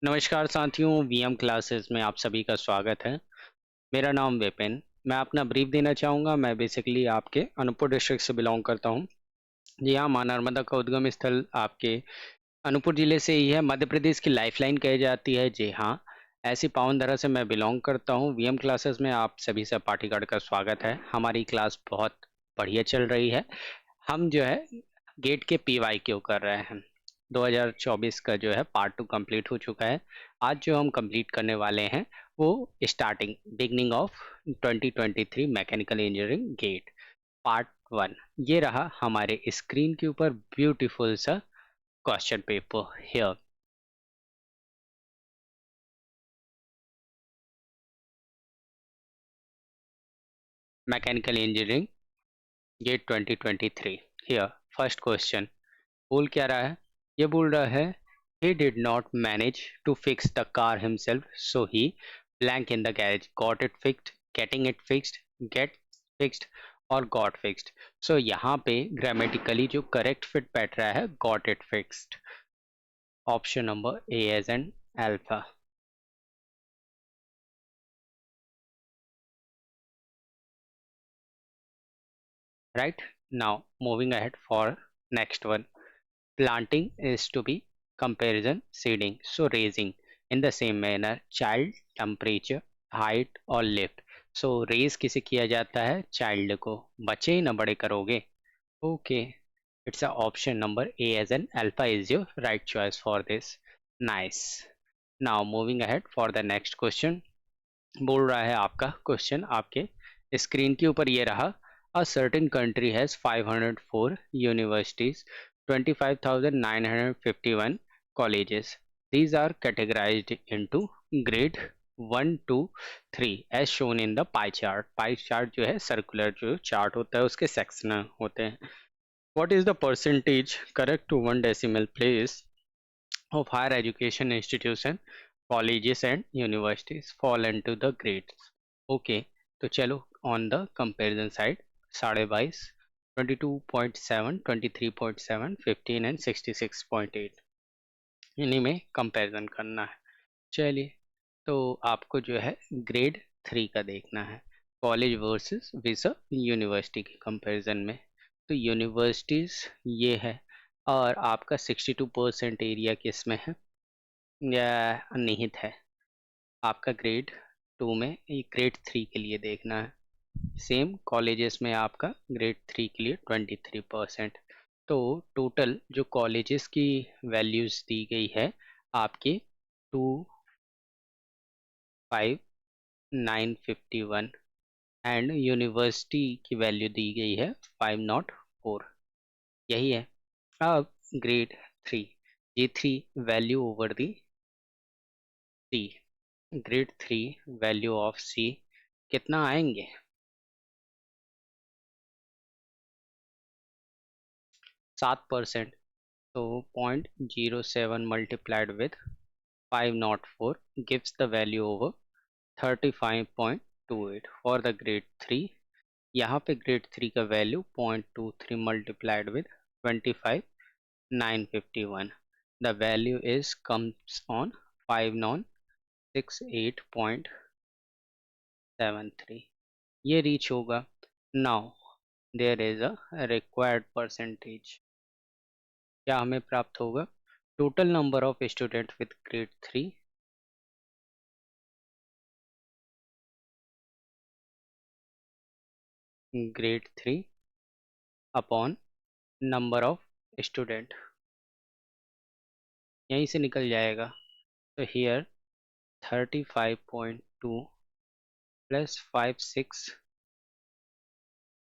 नमस्कार साथियों, VM classes में आप सभी का स्वागत है। मेरा नाम विपिन। मैं अपना ब्रीफ देना चाहूँगा। मैं बेसिकली आपके अनूपपुर डिस्ट्रिक्ट से बिलोंग करता हूँ। जी हाँ, माँ नर्मदा का उद्गम स्थल आपके अनूपपुर जिले से ही है। मध्य प्रदेश की लाइफलाइन कही जाती है। जी हाँ, ऐसी पावन धरा से मैं बिलोंग करता हूँ। वीएम क्लासेस में आप सभी से पाठीगढ़ का स्वागत है। हमारी क्लास बहुत बढ़िया चल रही है। हम जो है गेट के पीवाई क्यू कर रहे हैं। 2024 का जो है पार्ट 2 कंप्लीट हो चुका है। आज जो हम कंप्लीट करने वाले हैं वो starting beginning of 2023 mechanical engineering GATE part 1। ये रहा हमारे स्क्रीन के ऊपर ब्यूटीफुल सा question paper here. Mechanical engineering GATE 2023 here. First question बोल क्या रहा है? ये बोल रहा है he did not manage to fix the car himself, so he blank in the garage got it fixed, getting it fixed, get fixed और got fixed. So यहाँ पे ग्रामेटिकली जो करेक्ट फिट बैठ रहा है got it fixed. Option number A as in alpha. Right, now moving ahead for next one. Planting is to be comparison seeding, so raising in the same manner child, temperature, height और lift. So raise किसे किया जाता है? child को. बच्चे ही ना बड़े करोगे. Okay, it's a option number A as an alpha is your right choice for this. Nice. Now moving ahead for the next question. बोल रहा है आपका क्वेश्चन आपके स्क्रीन के ऊपर ये रहा. A certain country has 504 universities, 25,951 colleges. These are categorized into grade 1 to 3 as shown in the pie chart. Pie chart जो है सर्कुलर जो चार्ट होता है उसके सेक्शन होते हैं. What is the percentage correct to one decimal place of higher education institution, colleges and universities fall into the grades? Okay, तो चलो on the comparison side 22.5, 22.7, 23.7, 15 and 66.8 इन्हीं में कंपैरिजन करना है. चलिए, तो आपको जो है ग्रेड 3 का देखना है कॉलेज वर्सेस विस यूनिवर्सिटी के कंपैरिजन में. तो यूनिवर्सिटीज ये है और आपका 62% एरिया किस में है या निहित है? आपका ग्रेड 2 में ये ग्रेड 3 के लिए देखना है. सेम कॉलेजेस में आपका ग्रेड 3 के लिए 23%. तो टोटल जो कॉलेजेस की वैल्यूज दी गई है आपकी 25,951 एंड यूनिवर्सिटी की वैल्यू दी गई है 504. यही है. अब grade 3 G3 value over the C. Grade 3 value of C कितना आएंगे? 7%. तो 0.07 multiplied with 504 gives the value over 35.28 for the grade 3. यहाँ पे grade 3 का value 0.23 multiplied with 25,951. The value is comes on 5968.73. ये रीच होगा. Now there is a required percentage. क्या हमें प्राप्त होगा? Total number of student with grade 3 grade 3 upon number of student. यहीं से निकल जाएगा. तो here 35.2 plus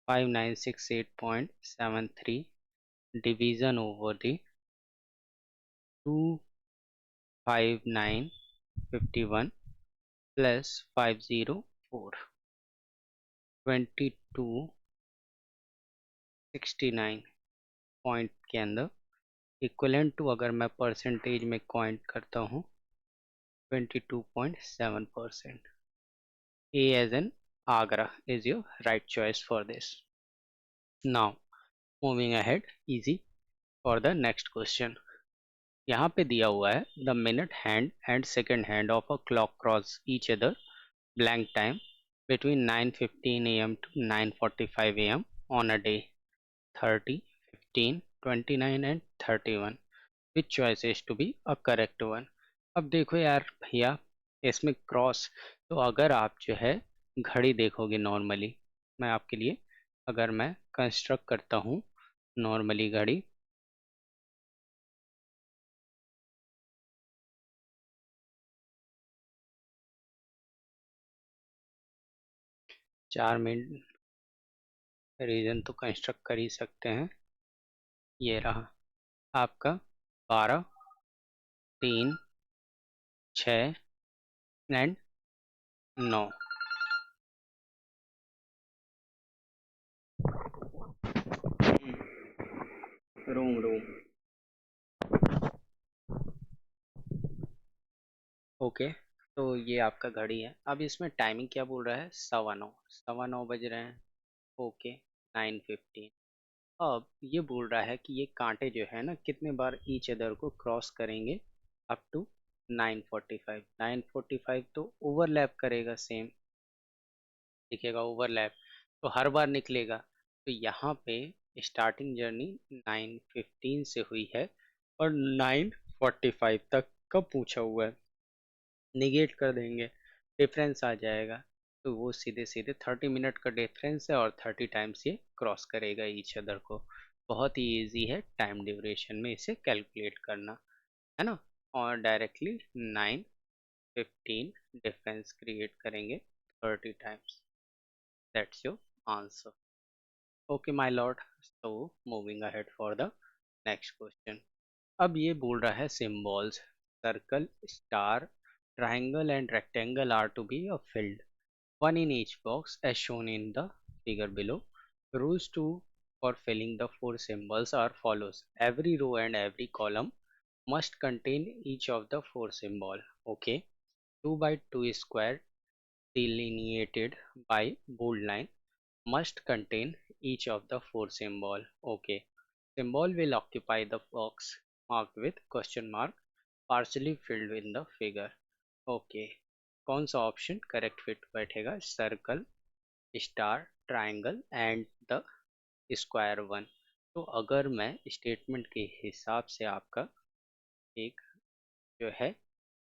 5968.73 division over the 25951 plus 504 2269 point के अंदर इक्वलेंट टू अगर मैं परसेंटेज में पॉइंट करता हूँ 22.7%. A as in Agra is your right choice for this. Now moving ahead easy for the next question. यहाँ पे दिया हुआ है the minute hand and second hand of a clock cross each other blank time between 9:15 a.m. to 9:45 a.m. on a day 30, 15, 29 and 31. Which choice is to be a correct one? अब देखो यार भैया, इसमें क्रॉस, तो अगर आप जो है घड़ी देखोगे नॉर्मली, मैं आपके लिए अगर मैं कंस्ट्रक्ट करता हूँ नॉर्मली घड़ी, 4 मिनट रीजन तो कंस्ट्रक्ट कर ही सकते हैं। ये रहा आपका 12, 3, 6 एंड 9। Room room okay. तो ये आपका घड़ी है। अब इसमें टाइमिंग क्या बोल रहा है, 9:15, 9:15 बज रहे हैं। ओके, 9:15। अब ये बोल रहा है कि ये कांटे जो है ना कितने बार ईच अदर को क्रॉस करेंगे अप टू 9:45। 9:45 तो ओवरलैप करेगा, सेम दिखेगा ओवरलैप, तो हर बार निकलेगा। तो यहाँ पे स्टार्टिंग जर्नी 9:15 से हुई है और 9:45 तक का पूछा हुआ है, निगेट कर देंगे, डिफरेंस आ जाएगा। तो वो सीधे सीधे 30 मिनट का डिफरेंस है और 30 टाइम्स ये क्रॉस करेगा ईच अदर को। बहुत ही इजी है टाइम ड्यूरेशन में इसे कैलकुलेट करना, है ना। और डायरेक्टली 9:15 डिफरेंस क्रिएट करेंगे 30 times. That's your answer. Okay my Lord, so moving ahead for the next question. अब ये बोल रहा है symbols circle, star, triangle and rectangle are to be filled, one in each box as shown in the figure below. Rules to for filling the four symbols are follows. Every row and every column must contain each of the four symbol. Okay. 2 by 2 square delineated by bold line must contain each of the four symbol. Okay. Symbol will occupy the box marked with question mark partially filled in the figure. Okay, कौन सा option correct fit बैठेगा, circle, star, triangle and the square one. तो अगर मैं statement के हिसाब से आपका एक जो है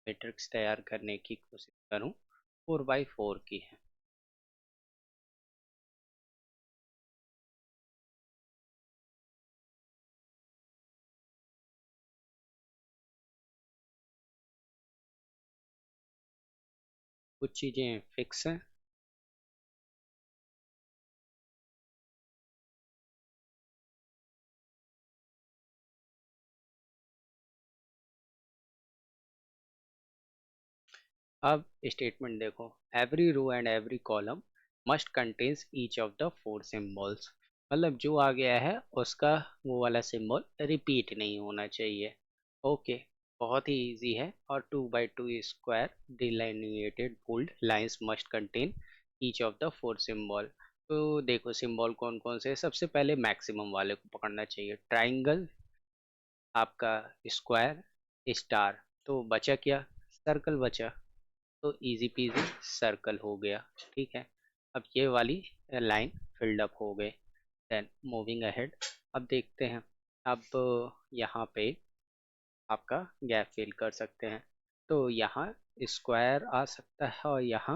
मैट्रिक्स तैयार करने की कोशिश करूं, 4x4 की है। कुछ चीज़ें फिक्स हैं। अब स्टेटमेंट देखो, every row and every column must contains each of the four symbols, मतलब जो आ गया है उसका वो वाला सिंबल रिपीट नहीं होना चाहिए। ओके, बहुत ही इजी है। और 2x2 square delineated bold lines must contain each of the four symbol. तो देखो सिंबल कौन कौन से, सबसे पहले मैक्सिमम वाले को पकड़ना चाहिए, ट्राइंगल, आपका स्क्वायर, स्टार, तो बचा क्या, सर्कल बचा। तो इजी पीजी सर्कल हो गया, ठीक है। अब ये वाली लाइन फिल्ड अप हो गए। देन मूविंग अहेड, अब देखते हैं। अब यहाँ पे आपका गैप फिल कर सकते हैं। तो यहाँ स्क्वायर आ सकता है और यहाँ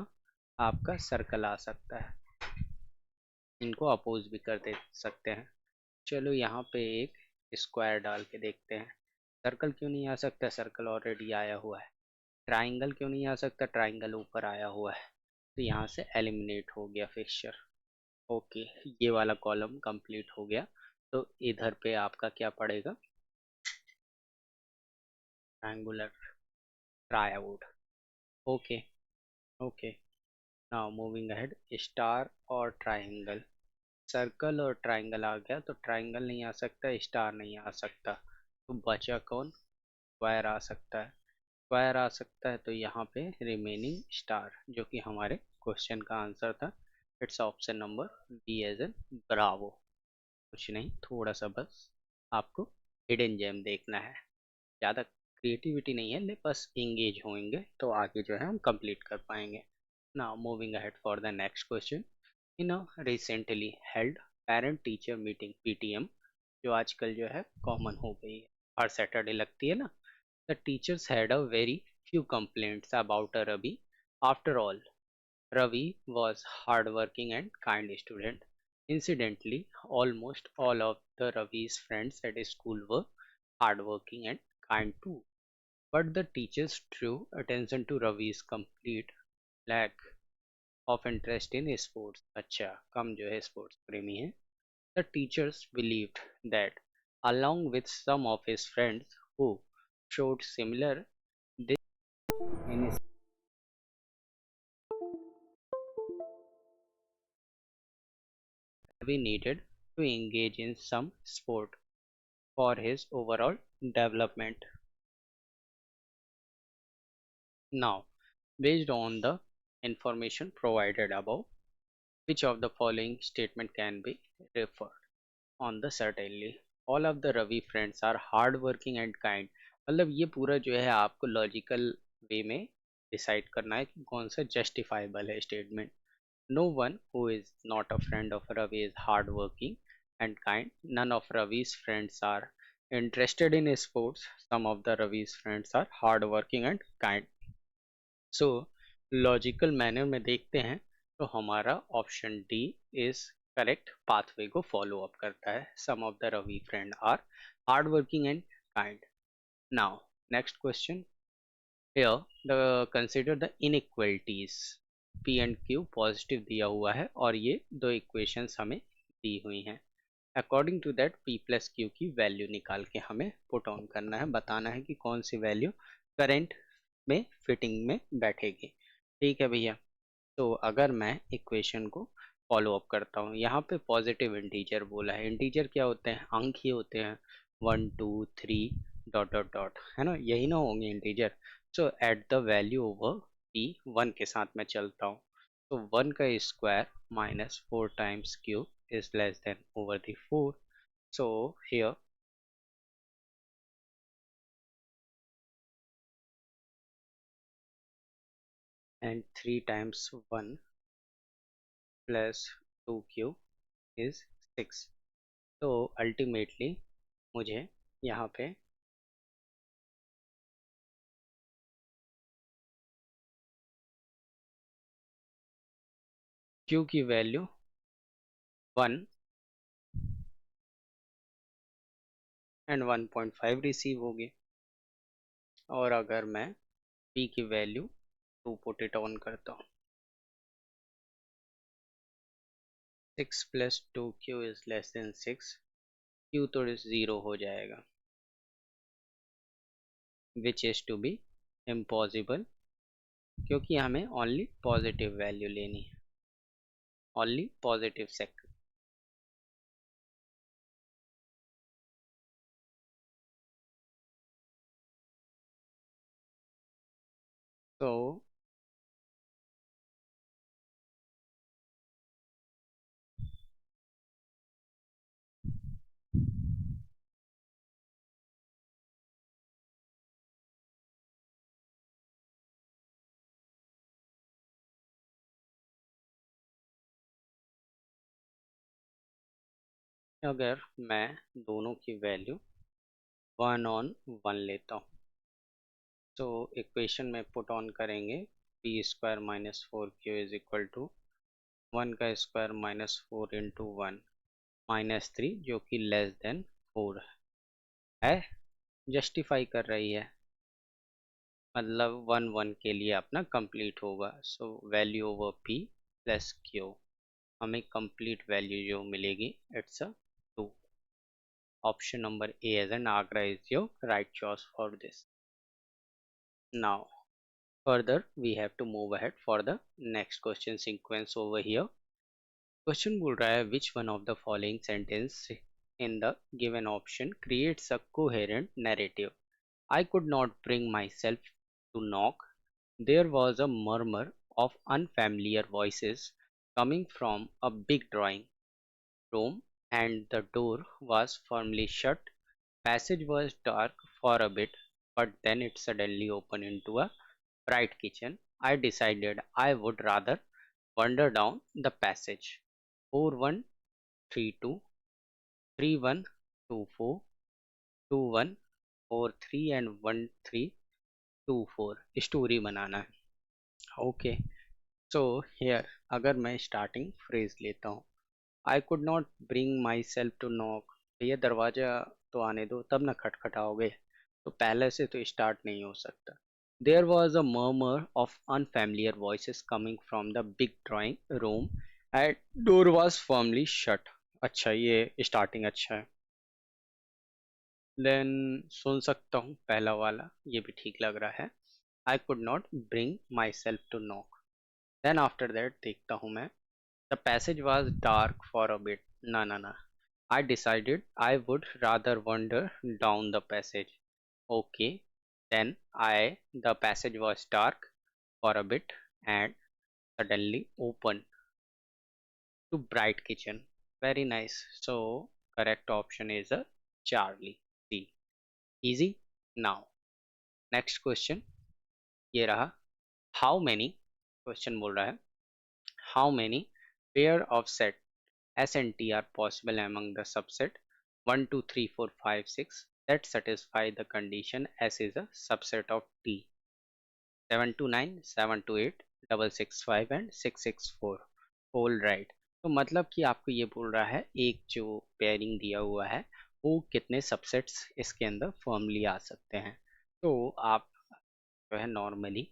आपका सर्कल आ सकता है, इनको अपोज भी कर दे सकते हैं। चलो यहाँ पे एक स्क्वायर डाल के देखते हैं। सर्कल क्यों नहीं आ सकता, सर्कल ऑलरेडी आया हुआ है। ट्राइंगल क्यों नहीं आ सकता, ट्राइंगल ऊपर आया हुआ है, तो यहाँ से एलिमिनेट हो गया फिक्सचर। ओके, ये वाला कॉलम कंप्लीट हो गया। तो इधर पे आपका क्या पड़ेगा, ट्रायंगुलर ट्रायवुड। Okay. Okay, now moving ahead, star और ट्रायंगल, सर्कल और ट्रायंगल आ गया, तो ट्रायंगल नहीं आ सकता, स्टार नहीं आ सकता, तो बचा कौन, स्क्वायर आ सकता है। स्क्वायर आ सकता है तो यहाँ पे रिमेनिंग स्टार, जो कि हमारे क्वेश्चन का आंसर था। It's option number B as in bravo. कुछ नहीं, थोड़ा सा बस आपको हिडन जेम देखना है। ज़्यादा क्रिएटिविटी नहीं है, बस इंगेज होंगे तो आगे जो है हम कंप्लीट कर पाएंगे। Now moving ahead for the next question. In a recently held parent teacher meeting PTM, जो आजकल जो है कॉमन हो गई है, हर सैटरडे लगती है ना, the teachers had a very few complaints about Ravi. After all, Ravi was hardworking and kind student. Incidentally, almost all of the Ravi's friends at school were hardworking and kind too. But the teachers drew attention to Ravi's complete lack of interest in sports. अच्छा, कम जो है sports प्रेमी है. The teachers believed that, along with some of his friends who showed similar in Ravi needed to engage in some sport for his overall development. Now, based on the information provided above, which of the following statement can be referred? On the certainly, all of the Ravi friends are hardworking and kind. मतलब ये पूरा जो है आपको logical वे में decide करना है कि कौन सा जस्टिफाइबल है statement. No one who is not a friend of Ravi is hardworking and kind. None of Ravi's friends are interested in sports. Some of the Ravi's friends are hardworking and kind. So logical manner में देखते हैं तो हमारा option D is correct pathway को follow up करता है. Some of the Ravi friend are hard working and kind. Now next question. Here the consider the inequalities. P and Q positive दिया हुआ है और ये दो इक्वेशंस हमें दी हुई हैं. According to that P plus Q की वैल्यू निकाल के हमें पुट ऑन करना है, बताना है कि कौन सी वैल्यू करेंट में फिटिंग में बैठेगी. ठीक है भैया. तो अगर मैं इक्वेशन को फॉलो अप करता हूँ, यहाँ पे पॉजिटिव इंटीजर बोला है. इंटीजर क्या होते हैं? अंक ही होते हैं. 1 2 3 डॉट डॉट डॉट, है ना, यही ना होंगे integer. So at the value over P 1 के साथ मैं चलता हूँ. तो 1 का square minus 4 times cube is less than over the 4. So here and 3 times 1 plus 2 cube is 6. तो ultimately मुझे यहाँ पे q की वैल्यू 1 एंड 1.5 रिसीव होगी. और अगर मैं p की वैल्यू 2 पुट इट ऑन करता हूँ, 6 plus 2q is less than 6. q तो 0 हो जाएगा, which is to be impossible, क्योंकि हमें ओनली पॉजिटिव वैल्यू लेनी है, ओनली पॉजिटिव सेक्टर. तो अगर मैं दोनों की वैल्यू 1 on 1 लेता हूँ, तो इक्वेशन में पुट ऑन करेंगे P square minus 4q is equal to 1 का स्क्वायर माइनस 4 into 1 -3, जो कि लेस देन 4 है. जस्टिफाई कर रही है, मतलब 1 1 के लिए अपना कंप्लीट होगा. So value over P plus Q, हमें कंप्लीट वैल्यू जो मिलेगी it's a 2. Option number A as an Agra is your right choice for this. Now, further, we have to move ahead for the next question sequence over here. Question बोल रहा है which one of the following sentence in the given option creates a coherent narrative? I could not bring myself to knock. There was a murmur of unfamiliar voices coming from a big drawing room, and the door was firmly shut. Passage was dark for a bit. but then it suddenly opened into a bright kitchen. I decided I would rather wander down the passage. 4132, 3124, 2143 and 1324 story बनाना है। Okay, so here अगर मैं starting phrase लेता हूँ, I could not bring myself to knock. भैया दरवाजा तो आने दो, तब ना खटखटाओगे। तो पहले से तो स्टार्ट नहीं हो सकता। There was a murmur of unfamiliar voices coming from the big drawing room and door was firmly shut। अच्छा, ये स्टार्टिंग अच्छा है। देन सुन सकता हूँ पहला वाला, ये भी ठीक लग रहा है। I could not bring myself to knock. Then after that देखता हूँ मैं, the passage was dark for a bit. ना ना ना, I decided I would rather wander down the passage. Okay, then the passage was dark for a bit and suddenly opened to bright kitchen. Very nice. So correct option is a Charlie. C. Easy. Now next question. ये रहा, how many, question बोल रहा है, how many pair of set SNT are possible among the subset 1, 2, 3, 4, 5, 6 that satisfy the condition S is a subset of T? 7 to 9, 7 to 8, 665 and 664। All right. तो मतलब कि आपको ये बोल रहा है एक जो पेयरिंग दिया हुआ है वो कितने सबसेट्स इसके अंदर फॉर्मली आ सकते हैं। तो आप जो है नॉर्मली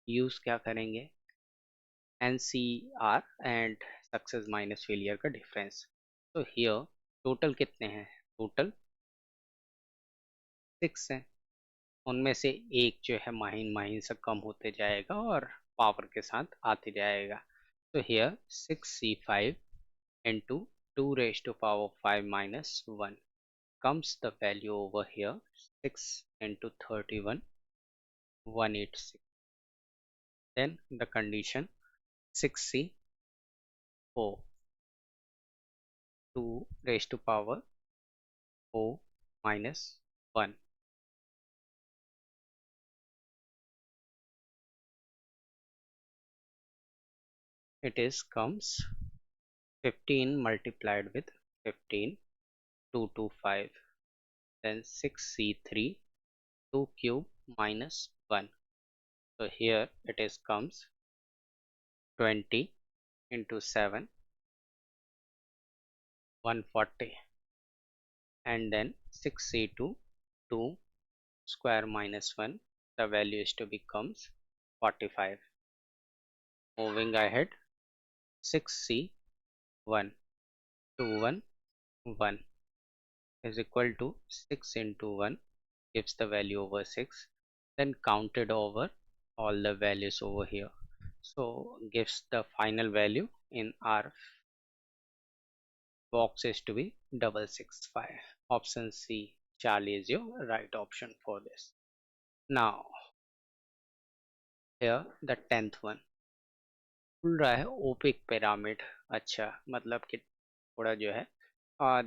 यूज़ क्या करेंगे, NCR and success minus failure का डिफरेंस। तो हियर टोटल कितने हैं, टोटल 6 हैं। उनमें से एक जो है माहिन माहिन से कम होते जाएगा और पावर के साथ आते जाएगा। तो here 6C5 into 2 raised to power 5 minus 1 comes the value over here 6 into 31 186। then the condition 6C 4 2 raised to power 4 minus 1, it is comes 15 multiplied with 15 225, then 6C3 2 cube minus 1, so here it is comes 20 into 7 140, and then 6C2 2 square minus 1, the value is to becomes 45। moving ahead, 6C1 2 1 1 is equal to 6 into 1 gives the value over 6, then counted over all the values over here, so gives the final value in our box is to be 665। option C Charlie is your right option for this। now here the 10th one खुल रहा है OPEC pyramid. अच्छा, मतलब कि थोड़ा जो है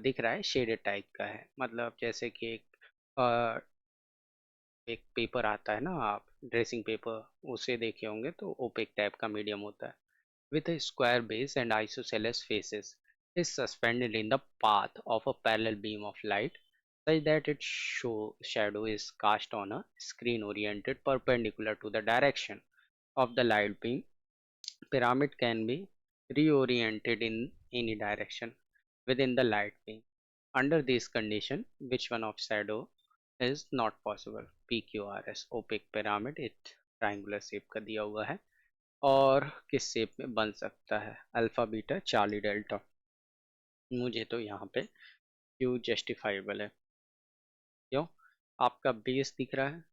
दिख रहा है शेडेड टाइप का है, मतलब जैसे कि एक पेपर आता है ना, आप ड्रेसिंग पेपर उसे देखे होंगे, तो ओपेक टाइप का मीडियम होता है with a square base and isosceles faces is suspended in the path of a parallel beam of light such that its shadow is cast on a screen oriented perpendicular to the direction of the light beam. Pyramid can be reoriented in any direction within the light beam. Under this condition, which one of shadow is not possible? PQRS opaque pyramid it triangular shape का दिया हुआ है और किस shape में बन सकता है, अल्फा बीटा चार्ली डेल्टा। मुझे तो यहाँ पे क्यू जस्टिफाइबल है। क्यों? आपका बेस दिख रहा है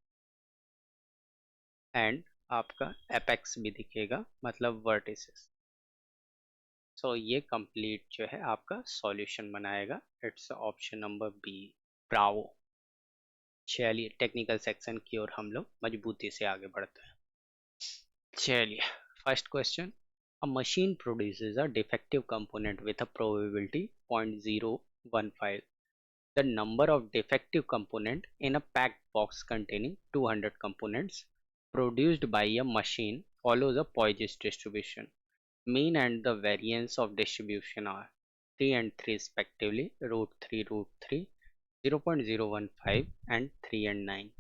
एंड आपका एपेक्स भी दिखेगा, मतलब वर्टिसेस। सो ये कंप्लीट जो है आपका सॉल्यूशन बनाएगा। It's option number B, bravo. चलिए टेक्निकल सेक्शन की ओर हम लोग मजबूती से आगे बढ़ते हैं। चलिए first question, a machine produces a defective component with a probability 0.015, The number of defective component in a packed box containing 200 components produced by a machine follows a Poiseuille distribution. Mean and the variance of distribution are 3 and 3 respectively, root 3 0.015 and 3 and 9।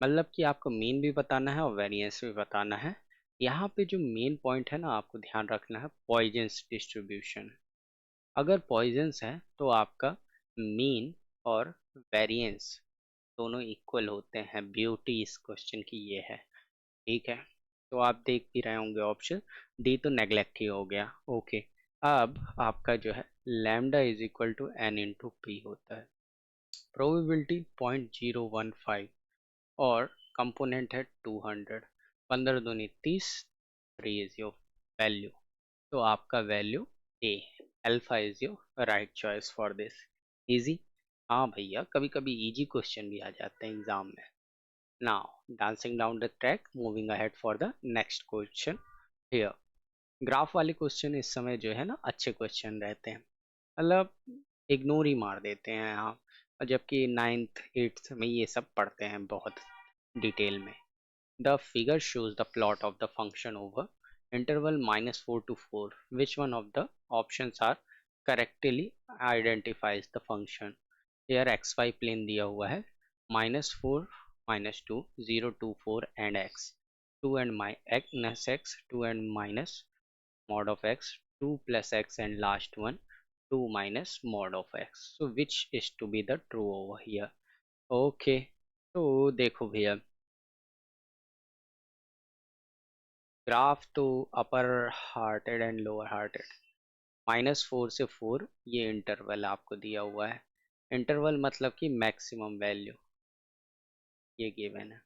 मतलब कि आपको mean भी बताना है और variance भी बताना है। यहाँ पे जो मेन पॉइंट है ना, आपको ध्यान रखना है पॉइजन्स डिस्ट्रीब्यूशन। अगर पॉइजन्स है तो आपका मीन और वेरिएंस दोनों इक्वल होते हैं। ब्यूटी इस क्वेश्चन की ये है, ठीक है। तो आप देख भी रहे होंगे ऑप्शन डी तो नेग्लेक्ट ही हो गया। ओके, अब आपका जो है lambda is equal to N into P होता है। प्रोबेबिलिटी 0.015 और कंपोनेंट है 200। 15 दूनी 30, 3 इज योर वैल्यू। तो आपका value A, alpha is your right choice for this. Easy. हाँ भैया, कभी कभी इजी क्वेश्चन भी आ जाते हैं एग्जाम में। Now, dancing down the track, moving ahead for the next question here. Graph वाले क्वेश्चन इस समय जो है ना अच्छे क्वेश्चन रहते हैं, मतलब इग्नोर ही मार देते हैं आप, और जबकि नाइन्थ एट्थ में ये सब पढ़ते हैं बहुत डिटेल में। The figure shows the plot of the function over interval -4 to 4. Which one of the options are correctly identifies the function? Here xy plane दिया हुआ है, -4 -2 0 2 4 and x 2 and minus x 2 and minus mod of x 2 plus x and last one 2 minus mod of x. So which is to be the true over here? Okay, तो देखो भैया, graph तो अपर hearted and lower hearted, -4 से 4 ये interval आपको दिया हुआ है। इंटरवल मतलब कि मैक्सिमम वैल्यू ये गिवन है।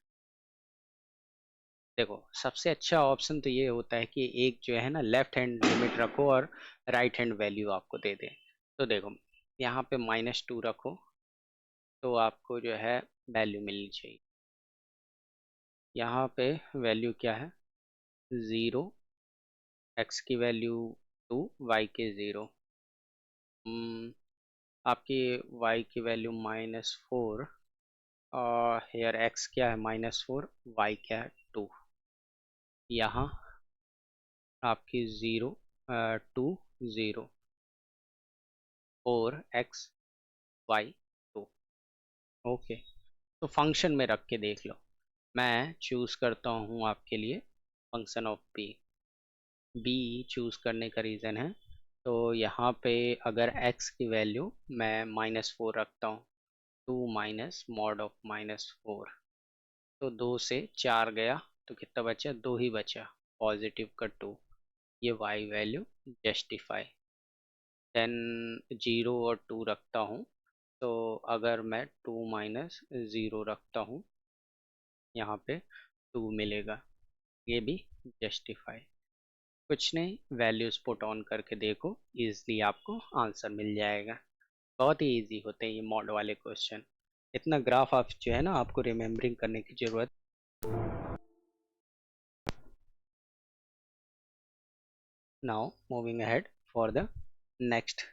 देखो, सबसे अच्छा ऑप्शन तो ये होता है कि एक जो है ना लेफ्ट हैंड लिमिट रखो और राइट हैंड वैल्यू आपको दे दे। तो देखो, यहाँ पे -2 रखो तो आपको जो है वैल्यू मिलनी चाहिए। यहाँ पे वैल्यू क्या है, 0, एक्स की वैल्यू 2, वाई के 0। आपकी y की वैल्यू -4 और हेयर x क्या है -4, y क्या है 2। यहाँ आपकी 0 2 0 4 x y 2। ओके, तो फंक्शन में रख के देख लो। मैं चूज़ करता हूँ आपके लिए function of b। b choose करने का रीज़न है, तो यहाँ पे अगर x की वैल्यू मैं -4 रखता हूँ, 2 माइनस मॉड ऑफ -4, तो 2 से 4 गया तो कितना बचा, 2 ही बचा, पॉजिटिव का 2। ये y वैल्यू जस्टिफाई। देन 0 और 2 रखता हूँ, तो अगर मैं 2 माइनस 0 रखता हूँ, यहाँ पे 2 मिलेगा, ये भी जस्टिफाई। कुछ नहीं, वैल्यूज पुट ऑन करके देखो, इजली आपको आंसर मिल जाएगा। बहुत ही इजी होते हैं ये मॉड वाले क्वेश्चन। इतना ग्राफ आप जो है ना आपको रिमेम्बरिंग करने की जरूरत। Now moving ahead for the next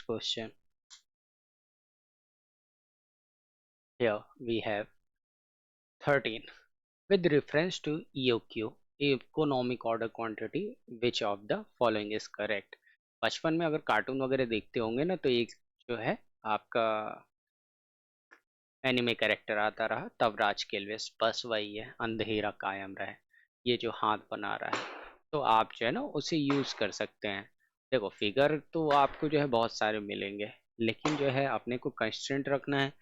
question. Here we have 13. With reference to EOQ, economic order quantity, which of the following is correct? बचपन में अगर कार्टून वगैरह देखते होंगे ना, तो एक जो है आपका एनिमे कैरेक्टर आता रहा, तब राज केलवेस, बस वही है, अंधेरा कायम रहे, ये जो हाथ बना रहा है, तो आप जो है ना उसे यूज कर सकते हैं। देखो, फिगर तो आपको जो है बहुत सारे मिलेंगे, लेकिन जो है अपने को कंस्ट्रेंट रखना है,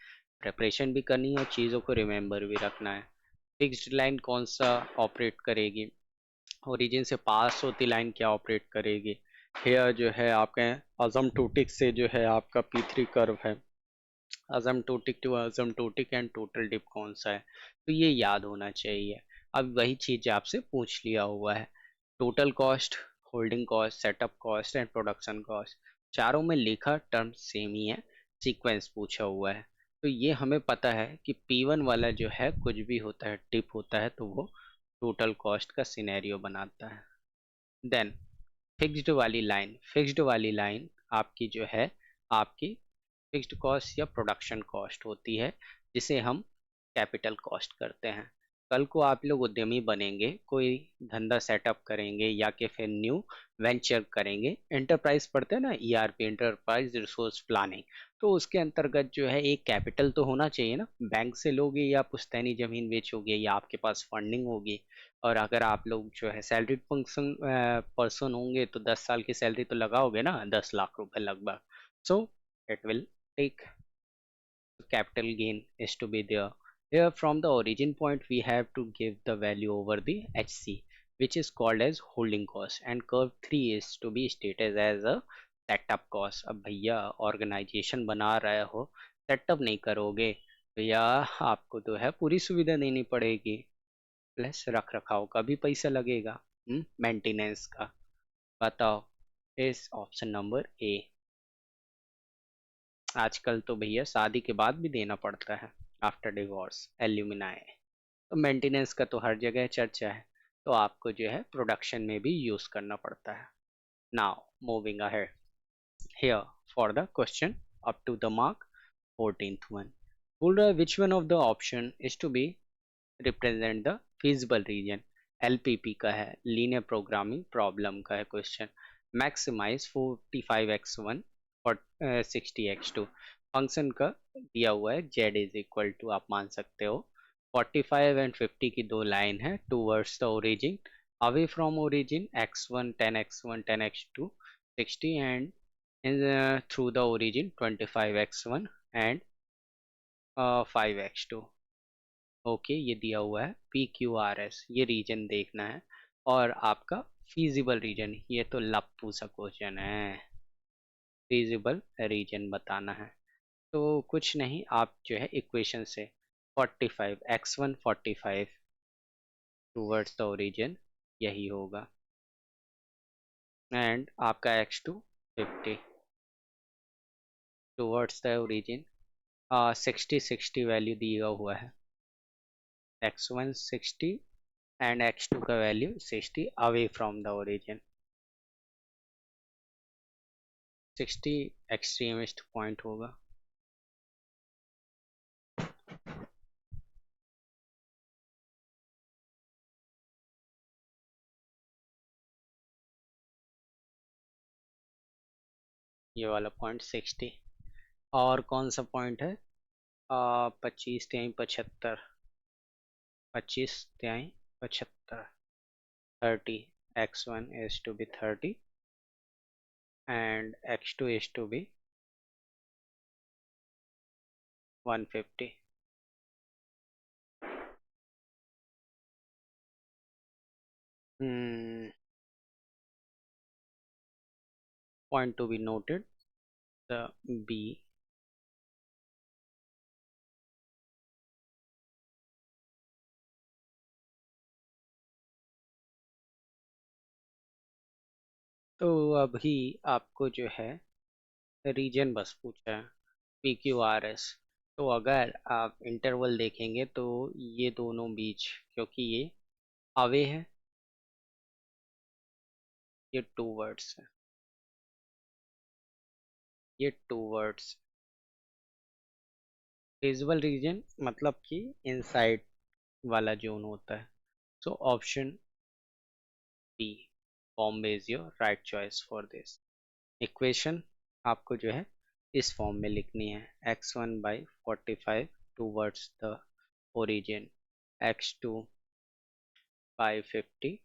प्रिपरेशन भी करनी है और चीज़ों को रिमेम्बर भी रखना है। फिक्स्ड लाइन कौन सा ऑपरेट करेगी, ओरिजिन से पास होती लाइन क्या ऑपरेट करेगी। हेयर जो है आपके अजमटोटिक से जो है आपका P3 कर्व है, अजमटोटिक टू अजमटोटिक एंड टोटल डिप कौन सा है, तो ये याद होना चाहिए। अब वही चीज़ आपसे पूछ लिया हुआ है, total cost, holding cost, setup cost and production cost, चारों में लिखा टर्म सेम ही है, सीक्वेंस पूछा हुआ है। तो ये हमें पता है कि P1 वाला जो है कुछ भी होता है, टिप होता है, तो वो टोटल कॉस्ट का सिनेरियो बनाता है। देन फिक्स्ड वाली लाइन आपकी जो है आपकी फिक्स्ड कॉस्ट या प्रोडक्शन कॉस्ट होती है, जिसे हम कैपिटल कॉस्ट करते हैं। कल को आप लोग उद्यमी बनेंगे, कोई धंधा सेटअप करेंगे या कि फिर न्यू वेंचर करेंगे, एंटरप्राइज पढ़ते हैं ना, ईआरपी, एंटरप्राइज रिसोर्स प्लानिंग, तो उसके अंतर्गत जो है एक कैपिटल तो होना चाहिए ना। बैंक से लोगे या पुश्तैनी जमीन बेचोगे या आपके पास फंडिंग होगी। और अगर आप लोग जो है सैलरीड फंक्शन पर्सन होंगे तो 10 साल की सैलरी तो लगाओगे ना, 10 लाख रुपए लगभग। So it will take capital gain is to be there. Here from the origin point we have to give the value over the HC, which is called as holding cost, and curve 3 is to be stated as a setup cost. अब भैया organisation बना रहे हो, setup नहीं करोगे भैया, आपको तो है पूरी सुविधा देनी पड़ेगी, प्लस रख रखाव का भी पैसा लगेगा, मेंटेनेंस का। बताओ, इस ऑप्शन नंबर ए। आजकल तो भैया शादी के बाद भी देना पड़ता है, आफ्टर डिवोर्स एल्यूमिनाई। तो मेंटेनेंस का तो हर जगह चर्चा है, तो आपको जो है प्रोडक्शन में भी यूज करना पड़ता है। Now moving ahead here for the question up to the mark 14th one. बोल रहा है which one of the option is to be represent the feasible region. LPP का है, लीनियर प्रोग्रामिंग प्रॉब्लम का है क्वेश्चन। मैक्सिमाइज 45x1 और 60x2। Function का दिया हुआ है z इज इक्वल टू, आप मान सकते हो 45 एंड 50 की दो लाइन है towards the origin, away from origin x1 10x1 10x2 60 and through the origin 25x1 and 5x2। Okay, ये दिया हुआ है PQRS, ये रीजन देखना है। और आपका फीजिबल रीजन, ये तो लप्पू सा क्वेश्चन है, फीजिबल रीजन बताना है। तो कुछ नहीं, आप जो है इक्वेशन से 45 x1 45 टूवर्ड्स द ओरिजिन, यही होगा, एंड आपका x2 50 towards the origin. 60 60 value दिया हुआ है, x1 60 एंड x2 का value 60 away from the origin. 60 extremist point होगा। ये वाला पॉइंट 60। और कौन सा पॉइंट है, 25 तिहाई 75, 25 तिहाई 75, 30, x1 is to be 30 and x2 is to be 150। Point to be noted, the B। तो अभी आपको जो है रीजन बस पूछा है, PQRS। तो अगर आप इंटरवल देखेंगे तो ये दोनों बीच, क्योंकि ये अवे है, ये टू वर्ड्स है, ये टू वर्ड्स। विजुअल रीजन मतलब कि इनसाइड वाला जोन होता है। So option B, Bombay is your right choice for this. Equation आपको जो है इस फॉर्म में लिखनी है, x1/45 towards the origin, x2/50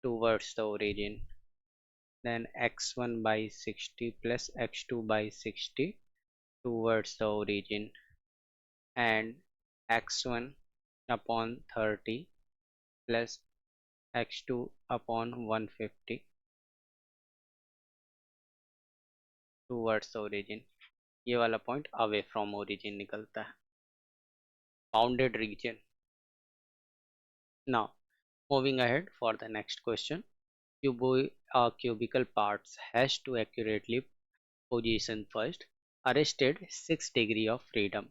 towards the origin, then x1/60 plus x2/60 towards the origin, and x1 upon 30 plus x2 upon 150 towards the origin। ये वाला point away from origin निकलता है, bounded reason. Now moving ahead for the next question, cubical parts has to accurately position first, arrested 6 degree of freedom,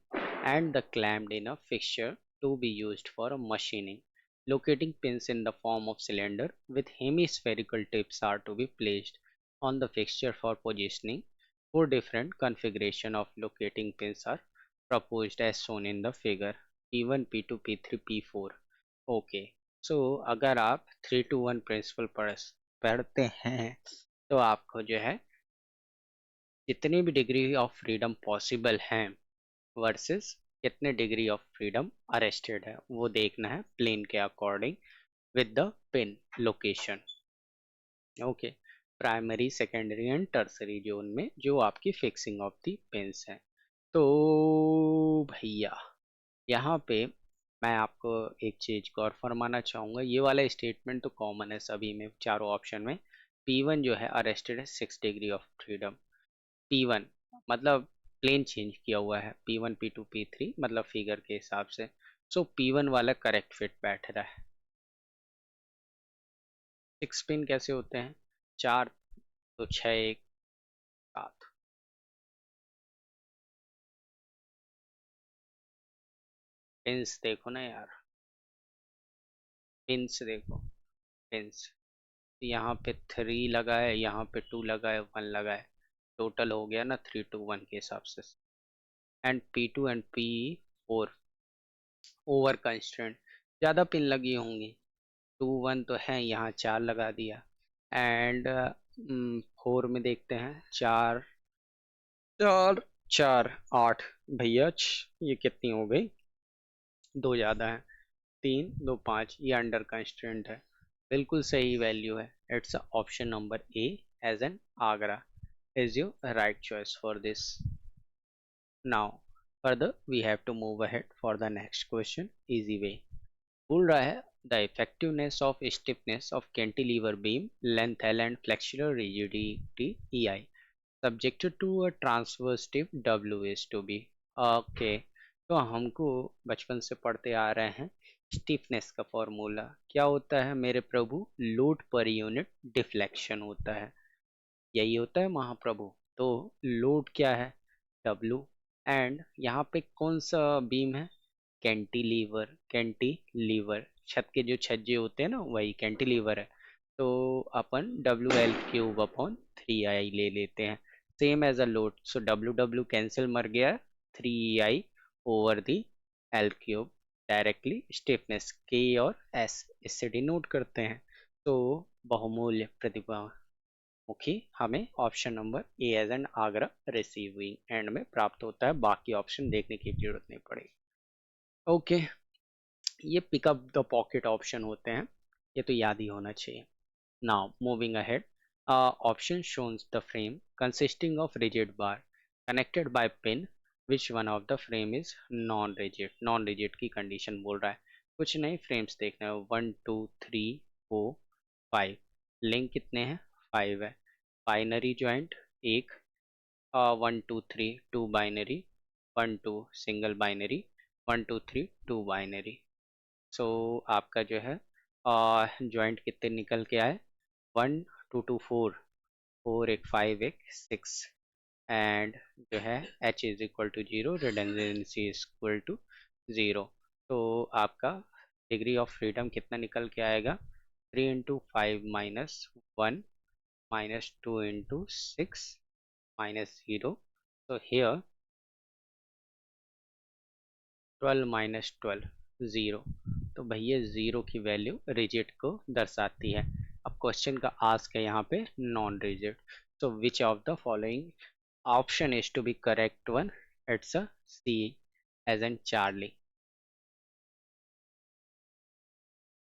and the clamped in a fixture to be used for machining. Locating pins in the form of cylinder with hemispherical tips are to be placed on the fixture for positioning. Four different configuration of locating pins are proposed as shown in the figure P1, P2, P3, P4. Okay, so अगर आप 3 to 1 principal पढ़ते हैं तो आपको जो है जितनी भी डिग्री ऑफ फ्रीडम पॉसिबल हैं वर्सेस कितने डिग्री ऑफ फ्रीडम अरेस्टेड है वो देखना है प्लेन के according with the pin location. Okay, primary secondary and tertiary zone में जो आपकी फिक्सिंग ऑफ दी पिन्स है। तो भैया यहाँ पे मैं आपको एक चीज गौर फरमाना चाहूंगा, ये वाला स्टेटमेंट तो कॉमन है सभी में चारों ऑप्शन में। P1 जो है अरेस्टेड है 6 डिग्री ऑफ फ्रीडम। P1 मतलब प्लेन चेंज किया हुआ है, P1 P2 P3 मतलब फिगर के हिसाब से। सो P1 वाला करेक्ट फिट बैठ रहा है। 6 पिन कैसे होते हैं? 4 तो 6 1 7। पिंस देखो ना यार, पिंस देखो, पिंस यहाँ पे 3 लगा है, यहाँ पे 2 लगा है, 1 लगा है, टोटल हो गया ना 3 to 1 के हिसाब से। And P2 and P4 over constraint ज़्यादा पिन लगी होंगी। 2 1 तो है, यहाँ 4 लगा दिया। एंड 4 में देखते हैं, 4 4 4 8 भैया ये कितनी हो गई? 2 ज़्यादा है, 3 2 5, ये अंडर कंस्ट्रेंट है। बिल्कुल सही वैल्यू है। It's option number A as in Agra is your right choice for this. Now further we have to move ahead for the next question, easy way। बोल रहा है the effectiveness of stiffness of cantilever beam length L and flexural rigidity EI subjected to a transverse stiff W is to be। Okay, तो हमको बचपन से पढ़ते आ रहे हैं स्टिफनेस का फॉर्मूला क्या होता है मेरे प्रभु? लोड पर यूनिट डिफ्लेक्शन होता है, यही होता है महाप्रभु। तो लोड क्या है? W। एंड यहाँ पे कौन सा बीम है? कैंटिलीवर, कैंटिलीवर छत के जो छज्जे होते हैं ना वही कैंटिलीवर है। तो अपन WL³ अपॉन 3I ले लेते हैं, same as a load. So W cancel मर गया, 3I over the L³ directly stiffness K और S इससे डिनोट करते हैं। तो बहुमूल्य प्रतिभा मुखी हमें option number A as and Agra receiving end में प्राप्त होता है, बाकी ऑप्शन देखने की जरूरत नहीं पड़ेगी। ओके, ये पिकअप द पॉकेट ऑप्शन होते हैं, ये तो याद ही होना चाहिए। नाउ मूविंग अहेड, ऑप्शन शोन्स the frame consisting of rigid bar connected by pin which one of the frame is non rigid. Non rigid की कंडीशन बोल रहा है, कुछ नहीं फ्रेम्स देखना है, 1 2 3 4 5। लिंक कितने हैं? 5 है। बाइनरी ज्वाइंट एक, 1 2 3 2 बाइनरी, 1 2 सिंगल बाइनरी, 1 2 3 2 बाइनरी। सो आपका जो है ज्वाइंट कितने निकल के आए? 1 2 2 4, 4 एक 5 एक 6। एंड जो है H is equal to 0, redundancy is equal to 0। तो आपका डिग्री ऑफ फ्रीडम कितना निकल के आएगा? 3 × 5 - 1 -2 × 6 -0। so here 12 - 12 0। तो भैया 0 की वैल्यू रिजिड को दर्शाती है। अब क्वेश्चन का आस्क है यहाँ पे non rigid. So which of the following option is to be correct one? It's a C as in Charlie.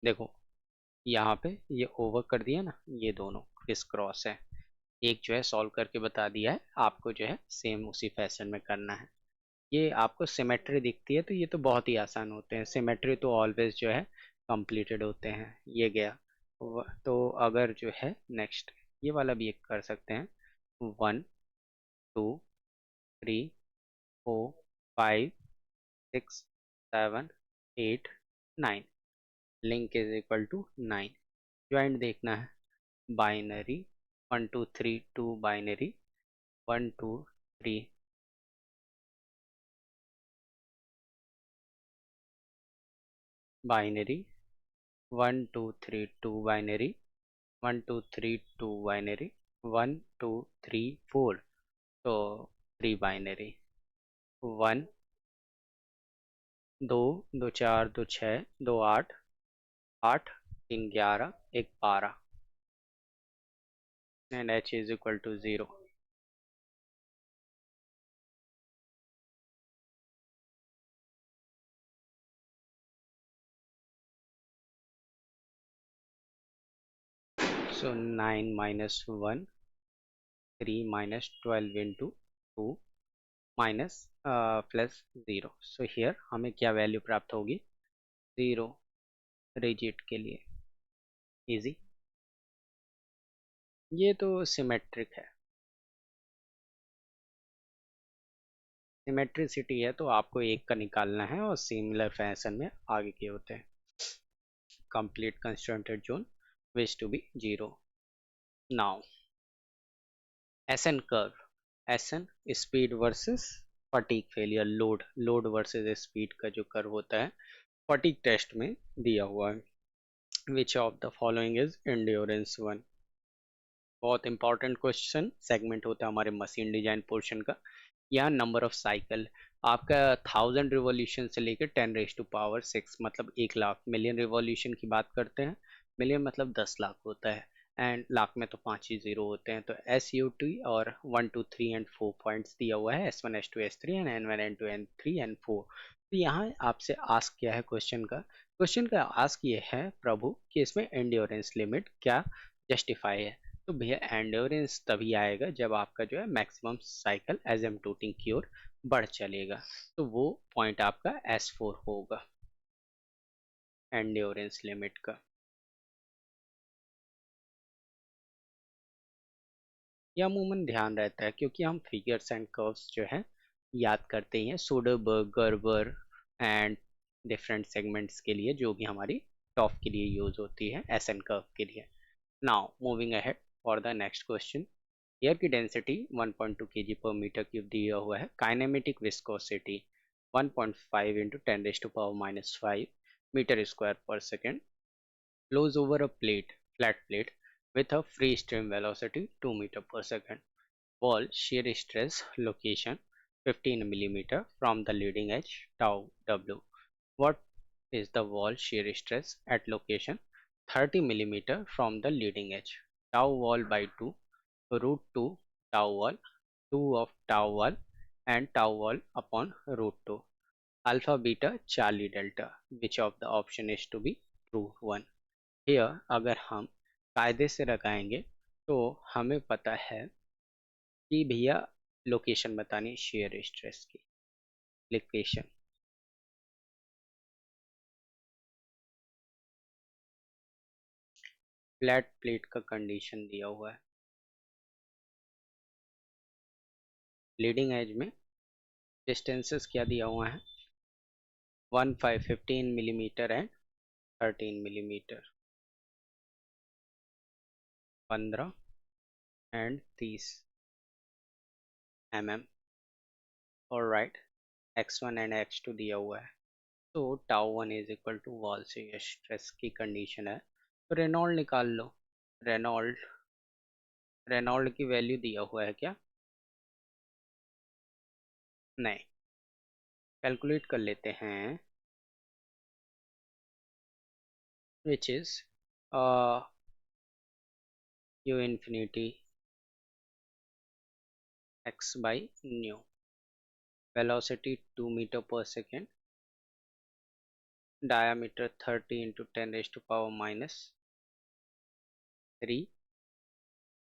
देखो यहाँ पे ये ओवर कर दिया ना, ये दोनों क्रिस क्रॉस है। एक जो है सॉल्व करके बता दिया है, आपको जो है सेम उसी फैशन में करना है। ये आपको सिमेट्री दिखती है तो ये तो बहुत ही आसान होते हैं, सिमेट्री तो ऑलवेज जो है कंप्लीटेड होते हैं। ये गया तो अगर जो है नेक्स्ट ये वाला भी एक कर सकते हैं, 1 2 3 4 5 6 7 8 9, link is equal to 9। Joint देखना है, binary 1 2 3 2 binary, 1 2 3 binary, 1 2 3 2 binary, 1 2 3 2 binary, 1 2 3 4। तो 3 binary, 1, 2, 2 4, 2 6, 2 8, 8, 3 11, 1 12, and h is equal to 0. So 9 minus 1, 3 minus 12 into 2 minus plus 0. So here हमें क्या वैल्यू प्राप्त होगी? 0 रिजिट के लिए। इजी। ये तो सिमेट्रिक है, सिमेट्रिसिटी है, तो आपको एक का निकालना है और सिमिलर फैशन में आगे के होते हैं। Complete constrained zone which to be 0। Now SN curve, SN speed versus fatigue failure, load versus speed का जो कर्व होता है फटीग टेस्ट में दिया हुआ है। विच of the following is endurance one? बहुत इंपॉर्टेंट क्वेश्चन सेगमेंट होता है हमारे मशीन डिजाइन पोर्शन का। यहाँ नंबर ऑफ साइकिल आपका 1000 रिवॉल्यूशन से लेकर 10⁻⁶, मतलब 1 लाख। मिलियन रिवॉल्यूशन की बात करते हैं, मिलियन मतलब 10 लाख होता है, एंड लाख में तो 5 ही जीरो होते हैं। तो SUT और 1 2 3 एंड 4 पॉइंट्स दिया हुआ है, S1 S2 S3 and N1 N2 N3 N4। तो यहाँ आपसे आस्क किया है क्वेश्चन का आस्क ये है प्रभु कि इसमें एंड्योरेंस लिमिट क्या जस्टिफाई है। तो भैया एंड्योरेंस तभी आएगा जब आपका जो है मैक्सिमम साइकिल एजेम्प्टोटिंग की ओर बढ़ चलेगा, तो वो पॉइंट आपका S4 होगा एंड्योरेंस लिमिट का। यह अमूमन ध्यान रहता है क्योंकि हम फिगर्स एंड कर्व्स जो है याद करते ही हैं Soderbergh, Gerber and different segments के लिए, जो भी हमारी टॉप के लिए यूज होती है एसएन कर्व के लिए। Now moving ahead for the next question. Air की डेंसिटी 1.2 kg पर मीटर क्यूब दिया हुआ है, kinematic viscosity 1.5 into 10⁻⁻5 metre square पर second, flows over a flat plate with a free stream velocity 2 meter per second. Wall shear stress location 15 millimeter from the leading edge tau W. What is the wall shear stress at location 30 millimeter from the leading edge? Tau wall by 2, root 2 tau wall, 2 of tau wall and tau wall upon root 2. Alpha beta Charlie delta. Which of the option is to be true one? Here अगर हम कायदे से लगाएंगे तो हमें पता है कि भैया लोकेशन बतानी शेयर स्ट्रेस की। लोकेशन फ्लैट प्लेट का कंडीशन दिया हुआ है, लीडिंग एज में डिस्टेंसेस क्या दिया हुआ है 15 millimetre and 13 millimetre, 15 and 30 mm। और राइट x1 एंड x2 दिया हुआ है, तो tau one is equal to wall से स्ट्रेस की कंडीशन है, तो रेनॉल्ड निकाल लो। रेनॉल्ड रेनॉल्ड की वैल्यू दिया हुआ है क्या? नहीं, कैलकुलेट कर लेते हैं, which is u infinity x by nu, velocity 2 meter per second, diameter 30 into 10 raised to power minus 3,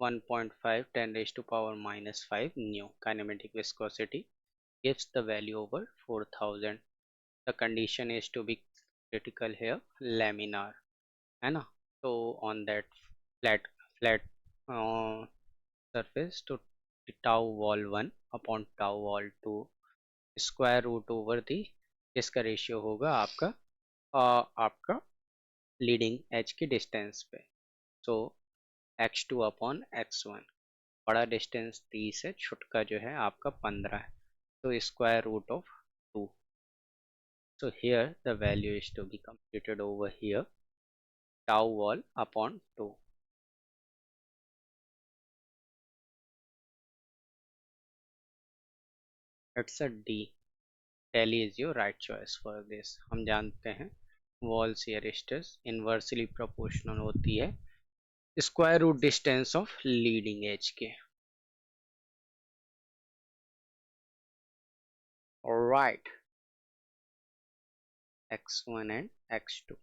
1.5 10 raised to power minus 5 nu. Kinematic viscosity gives the value over 4000. The condition is to be critical here, laminar, है ना? तो on that flat surface, to tau wall 1 upon tau wall 2 square root over the, इसका ratio होगा आपका leading edge की distance पे, सो x2 upon x1, बड़ा distance 30 है, छुटका जो है आपका 15 है, तो square root of 2। So here the value is to be computed over here, tau wall upon 2. It's a D. Delhi is your right choice for this. हम जानते हैं wall shear stress inversely proportional होती है square root distance of leading edge के। Right, x1 and x2।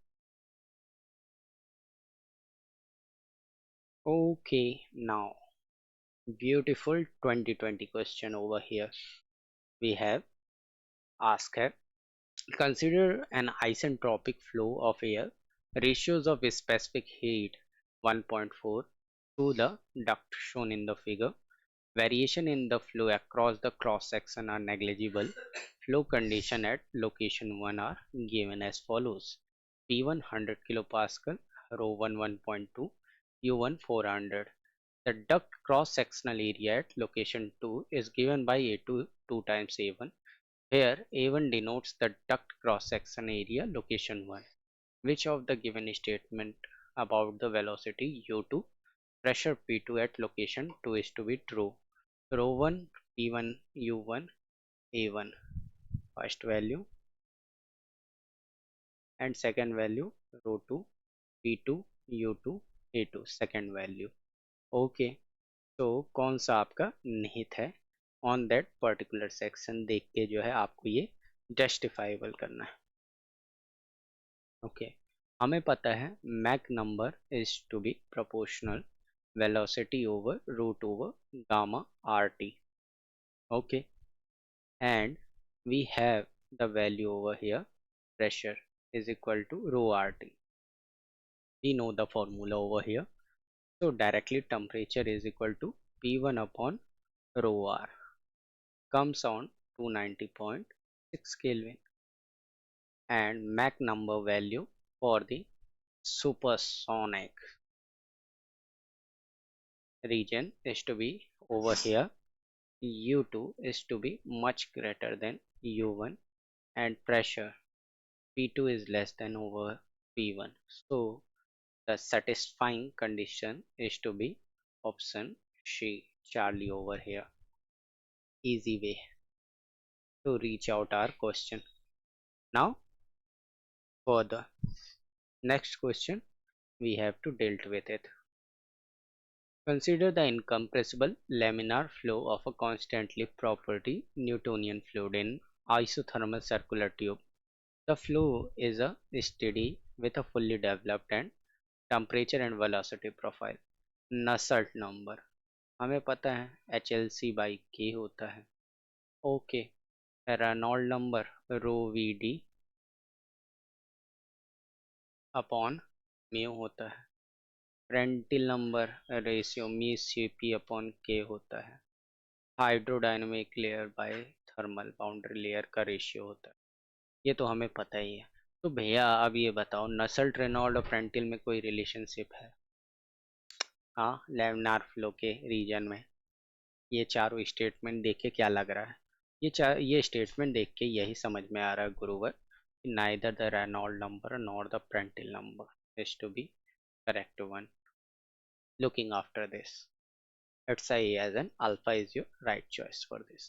Okay, now beautiful 2020 question over here. We have asked her, consider an isentropic flow of air, ratios of specific heat 1.4 to the duct shown in the figure. Variation in the flow across the cross section are negligible. Flow condition at location 1 are given as follows: P1 100 kilopascal, ρ1 1.2, U1 400. The duct cross-sectional area at location 2 is given by A2 2 times A1. Here A1 denotes the duct cross-section area location 1. Which of the given statement about the velocity U2, pressure P2 at location 2 is to be true? Rho1, P1, U1, A1 first value, and second value rho2, P2, U2, A2 second value. Okay, तो कौन सा आपका निहित है on that particular section देख के जो है आपको ये जस्टिफाइबल करना है। ओके, हमें पता है Mach number is to be proportional velocity over root over gamma R T. Okay, and we have the value over here, pressure is equal to rho RT. We know the formula over here, so directly temperature is equal to P1 upon rho R, comes on 290.6 Kelvin, and Mach number value for the supersonic region is to be over here. U2 is to be much greater than U1, and pressure P2 is less than over P1. So the satisfying condition is to be option C, Charlie over here. Easy way to reach out our question. Now for the next question, we have to deal with it. Consider the incompressible laminar flow of a constantly property Newtonian fluid in isothermal circular tube. The flow is a steady with a fully developed and temperature and velocity profile. Nusselt number हमें पता है HLC/K होता है। Okay, Reynold number rho V D upon mu होता है। Prandtl number ratio mu C P upon K होता है। Hydrodynamic layer by thermal boundary layer का रेशियो होता है। ये तो हमें पता ही है। तो भैया अब ये बताओ, नसल्ट, रेनॉल्ड और प्रेंटिल में कोई रिलेशनशिप है? हाँ, लैमिनार फ्लो के रीजन में। ये चारों स्टेटमेंट देख के क्या लग रहा है? ये स्टेटमेंट देख के यही समझ में आ रहा है गुरुवर, neither the Reynold number nor the Prandtl number is to be correct one. Looking after this, let's say as an alpha is your right choice for this.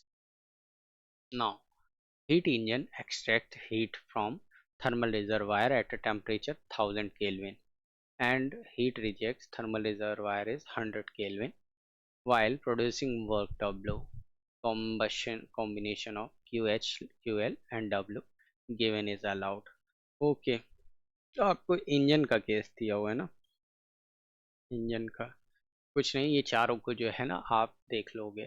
Now heat engine extract heat from thermal reservoir at a temperature 1000 Kelvin and heat rejects thermal reservoir is 100 Kelvin while producing work W. Combination of QH, QL and W given is allowed. Okay, तो आपको engine का case दिया हुआ है ना। Engine का कुछ नहीं, ये चारों को जो है ना आप देख लोगे।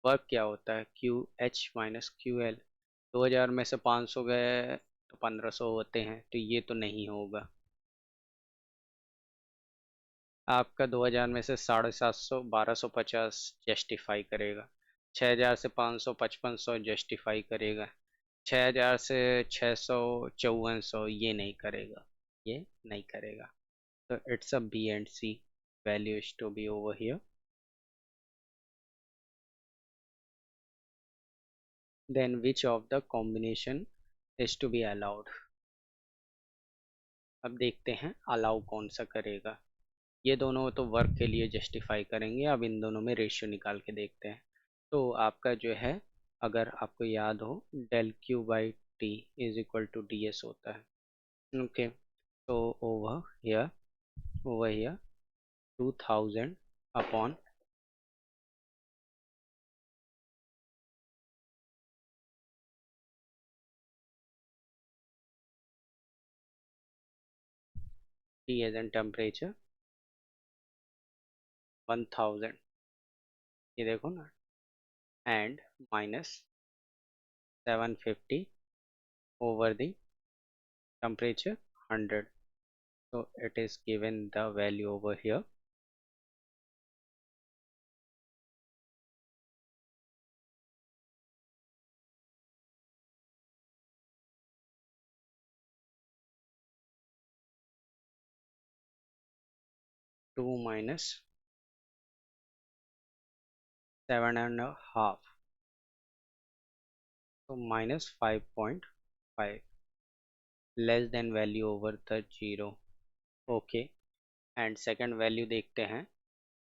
वर्क क्या होता है, Q H minus Q L. 2000 में से 500 गए तो 1500 होते हैं, तो ये तो नहीं होगा। आपका 2000 में से 750 1250 जस्टिफाई करेगा। 6000 से 500 5500 जस्टिफाई करेगा। 6000 से 600 5400 ये नहीं करेगा, ये नहीं करेगा। तो it's a B and C value is to be over here. Then which of the combination is to be allowed. अब देखते हैं अलाउ कौन सा करेगा। ये दोनों तो वर्क के लिए जस्टिफाई करेंगे। अब इन दोनों में रेशियो निकाल के देखते हैं। तो आपका जो है अगर आपको याद हो del Q by T is equal to D S होता है। ओके, तो over here 2000 upon T as in temperature 1000, ये देखो ना, and minus 750 over the temperature 100. So it is given the value over here. Two minus 7.5, so minus 5.5, less than value over the 0. Okay, and second value देखते हैं,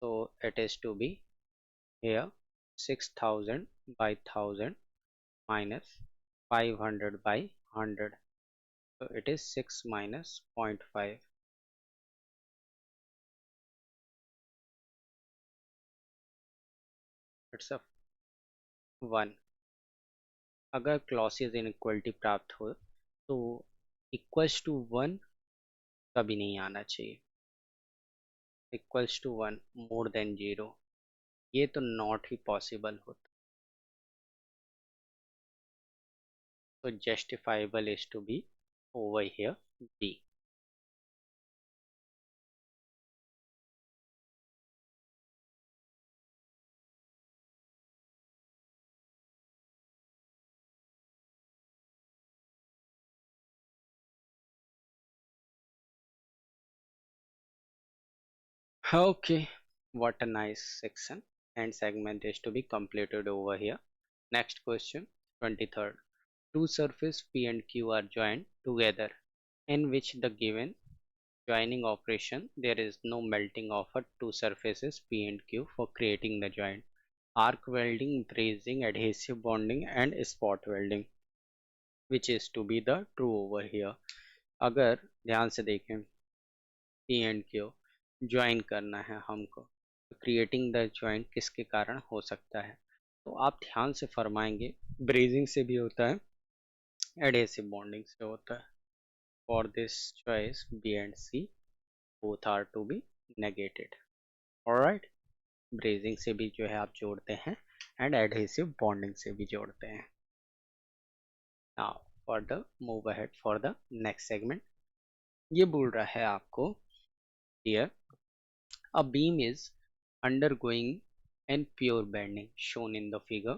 so it is to be here 6000 by 1000 minus 500 by 100, so it is 6 minus 0.5. It's a 1. अगर clauses inequality प्राप्त हो तो equals to 1 कभी नहीं आना चाहिए, इक्वल्स टू 1 मोर देन 0 ये तो नॉट ही पॉसिबल होता, तो justifiable is to be over here B. Okay, what a nice section and segment is to be completed over here. Next question, 23rd. Two surface P and Q are joined together in which the given joining operation there is no melting of a two surfaces P and Q for creating the joint. Arc welding, brazing, adhesive bonding and spot welding, which is to be the true over here. अगर ध्यान से देखें P and Q join करना है हमको, तो creating the joint किसके कारण हो सकता है, तो आप ध्यान से फरमाएंगे ब्रेजिंग से भी होता है, एडहेसिव बॉन्डिंग से होता है। For this choice B and C both are to be negated. Alright, brazing से भी जो है आप जोड़ते हैं एंड एडहेसिव बॉन्डिंग से भी जोड़ते हैं। Now for the move ahead for the next segment, ये बोल रहा है आपको here a beam is undergoing an pure bending shown in the figure.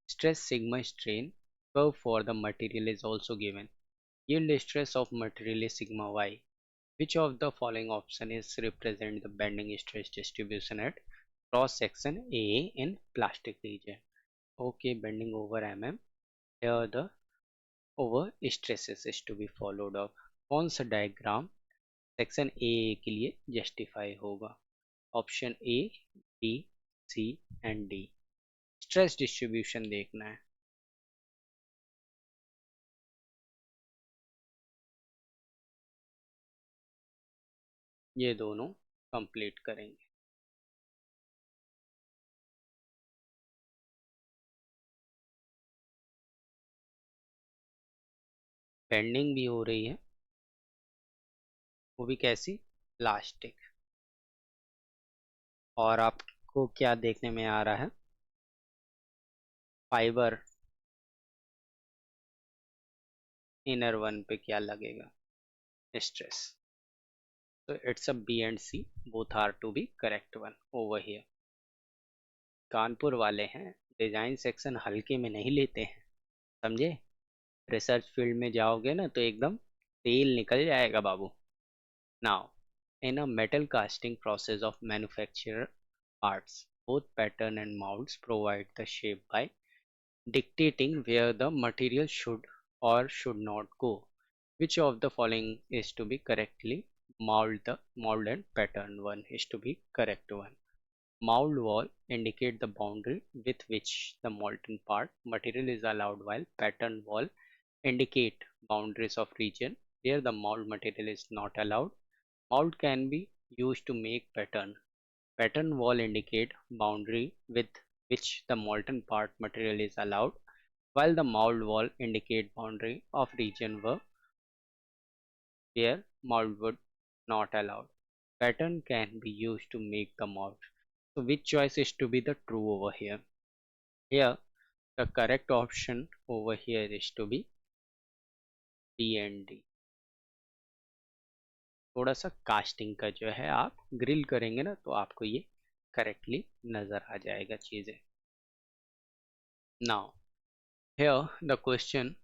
Stress sigma strain curve for the material is also given. Yield stress of material is sigma y. Which of the following option is represent the bending stress distribution at cross section AA in plastic region? Okay, bending over mm. Here the over stresses is to be followed up. कौन सा diagram section A के लिए justify होगा? Option A, B, C and D. Stress distribution देखना है। ये दोनों complete करेंगे। बेंडिंग भी हो रही है, वो भी कैसी, प्लास्टिक। और आपको क्या देखने में आ रहा है, फाइबर इनर वन पे क्या लगेगा, स्ट्रेस। तो it's a B and C both are to be correct one over here. Kanpur वाले हैं, डिजाइन सेक्शन हल्के में नहीं लेते हैं, समझे। रिसर्च फील्ड में जाओगे ना तो एकदम तेल निकल जाएगा बाबू। Now in a metal casting process of manufacture parts, both pattern and molds provide the shape by dictating where the material should or should not go. Which of the following is to be correctly mold? The mold and pattern one is to be correct one. Mould wall indicate the boundary with which the molten part material is allowed, while pattern wall indicate boundaries of region where the mold material is not allowed. Mold can be used to make pattern. Pattern wall indicate boundary with which the molten part material is allowed, while the mold wall indicate boundary of region where mold would not allowed. Pattern can be used to make the mold. So which choice is to be the true over here? Here the correct option over here is to be D and D. थोड़ा सा casting का जो है आप grill करेंगे ना तो आपको ये करेक्टली नजर आ जाएगा चीजें. Now here the question,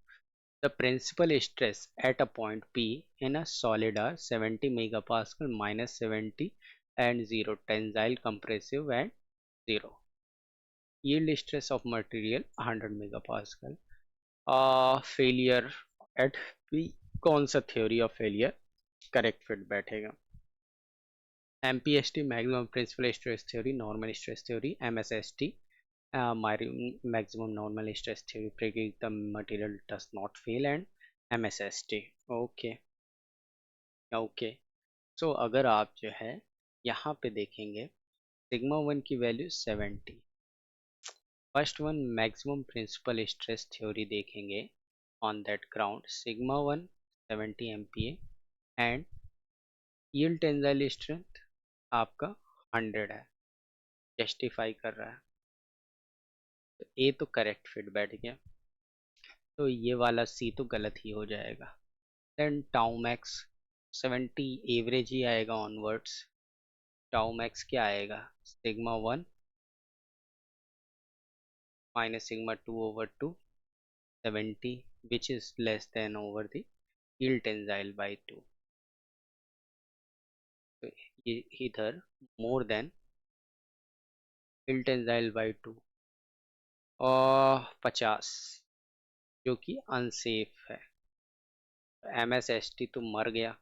the principal stress at a point P in a solid are 70 megapascal minus 70 and 0 tensile compressive and 0 yield stress of material 100 megapascal. Failure at P कौन सा theory of failure correct fit बैठेगा? MPST maximum principal stress theory, normal stress theory, MSST maximum normal stress theory predict the material does not fail, and MSST. Okay okay. So अगर आप जो है यहाँ पे देखेंगे सिग्मा वन की value 70. First one maximum principal stress theory देखेंगे on that ground sigma one 70 MPa and yield tensile strength आपका 100 है, जस्टिफाई कर रहा है. तो ए तो करेक्ट फिट बैठ गया, तो ये वाला सी तो गलत ही हो जाएगा. देन टाउ मैक्स 70 एवरेज ही आएगा ऑनवर्ड्स. टाउ मैक्स क्या आएगा? Sigma one minus sigma two over two 70 which is less than over the yield tensile by 2. तो ये इधर more than yield tensile by 2 और 50 जो कि अनसेफ है. MSST तो मर गया.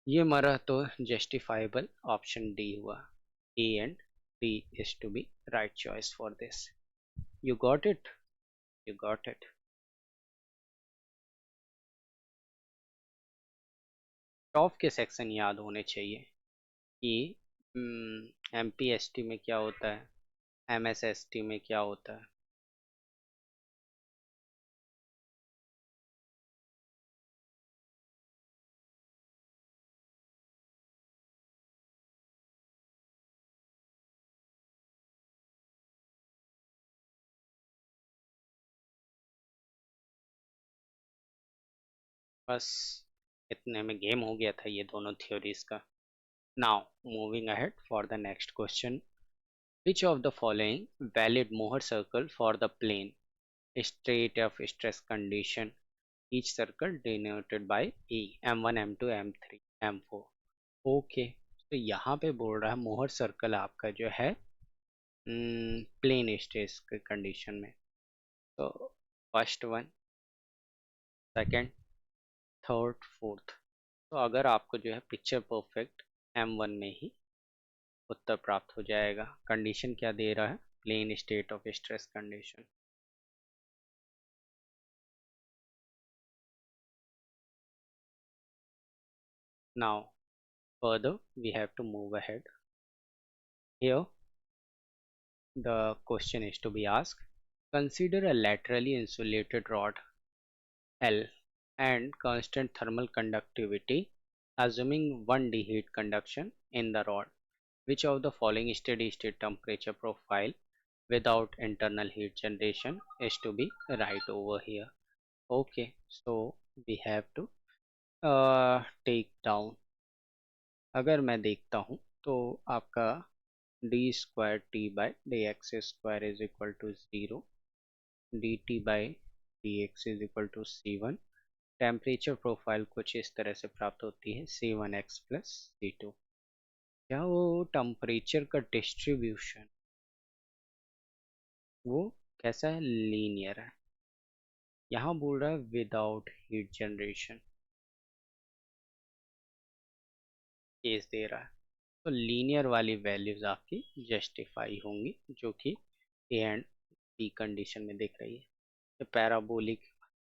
ये मरा तो जस्टिफाइबल ऑप्शन डी हुआ. A and D is to be right choice for this. You got it, you got it. Top के सेक्शन याद होने चाहिए कि MPST में क्या होता है, MSST में क्या होता है. बस इतने में गेम हो गया था ये दोनों थ्योरीज का. Now moving ahead for the next question. Which of the following valid Mohr circle for the plane state of stress condition, each circle denoted by E, M1, M2, M3, M4. Okay, तो यहाँ पे बोल रहा है Mohr circle आपका जो है plane stress के कंडीशन में. तो first one, second, third, fourth. तो अगर आपको जो है पिक्चर परफेक्ट M1 में ही उत्तर प्राप्त हो जाएगा. कंडीशन क्या दे रहा है? Plane state of stress condition. Now further we have to move ahead. Here the question is to be asked, consider a laterally insulated rod L and constant thermal conductivity, assuming 1D heat conduction in the rod. Which of the following steady state temperature profile without internal heat generation is to be right over here? Okay, so we have to take down. अगर मैं देखता हूँ तो आपका D square T by D X square is equal to 0, D T by D X is equal to C1. Temperature profile कुछ इस तरह से प्राप्त होती है C1x प्लस C2. क्या वो टेम्परेचर का डिस्ट्रीब्यूशन वो कैसा है? लीनियर है. यहाँ बोल रहा है विदाउट हीट जनरेशन, केस दे रहा है, तो लीनियर वाली वैल्यूज आपकी जस्टिफाई होंगी जो कि ए एंड बी कंडीशन में दिख रही है। तो पैराबोलिक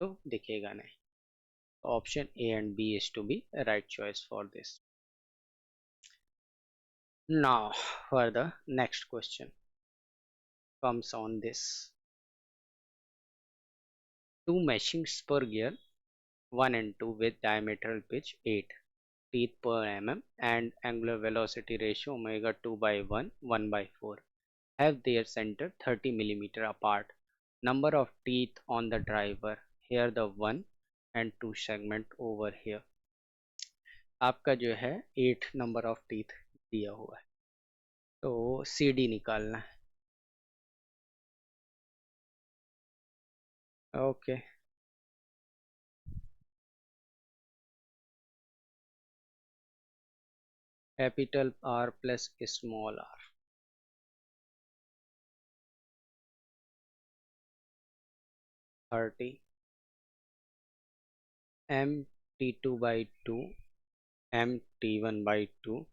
तो दिखेगा नहीं, option A and B is to be right choice for this. Now, for the next question comes on this. Two meshings per gear, 1 and 2 with diametral pitch 8 teeth per mm and angular velocity ratio omega 2 by 1, 1 by 4 have their center 30 millimeter apart. Number of teeth on the driver, here the 1 and 2 segment over here. आपका जो है 8 number of teeth दिया हुआ है, तो सी D निकालना है। Okay, capital R plus small R, 30 M T two by two M T one by two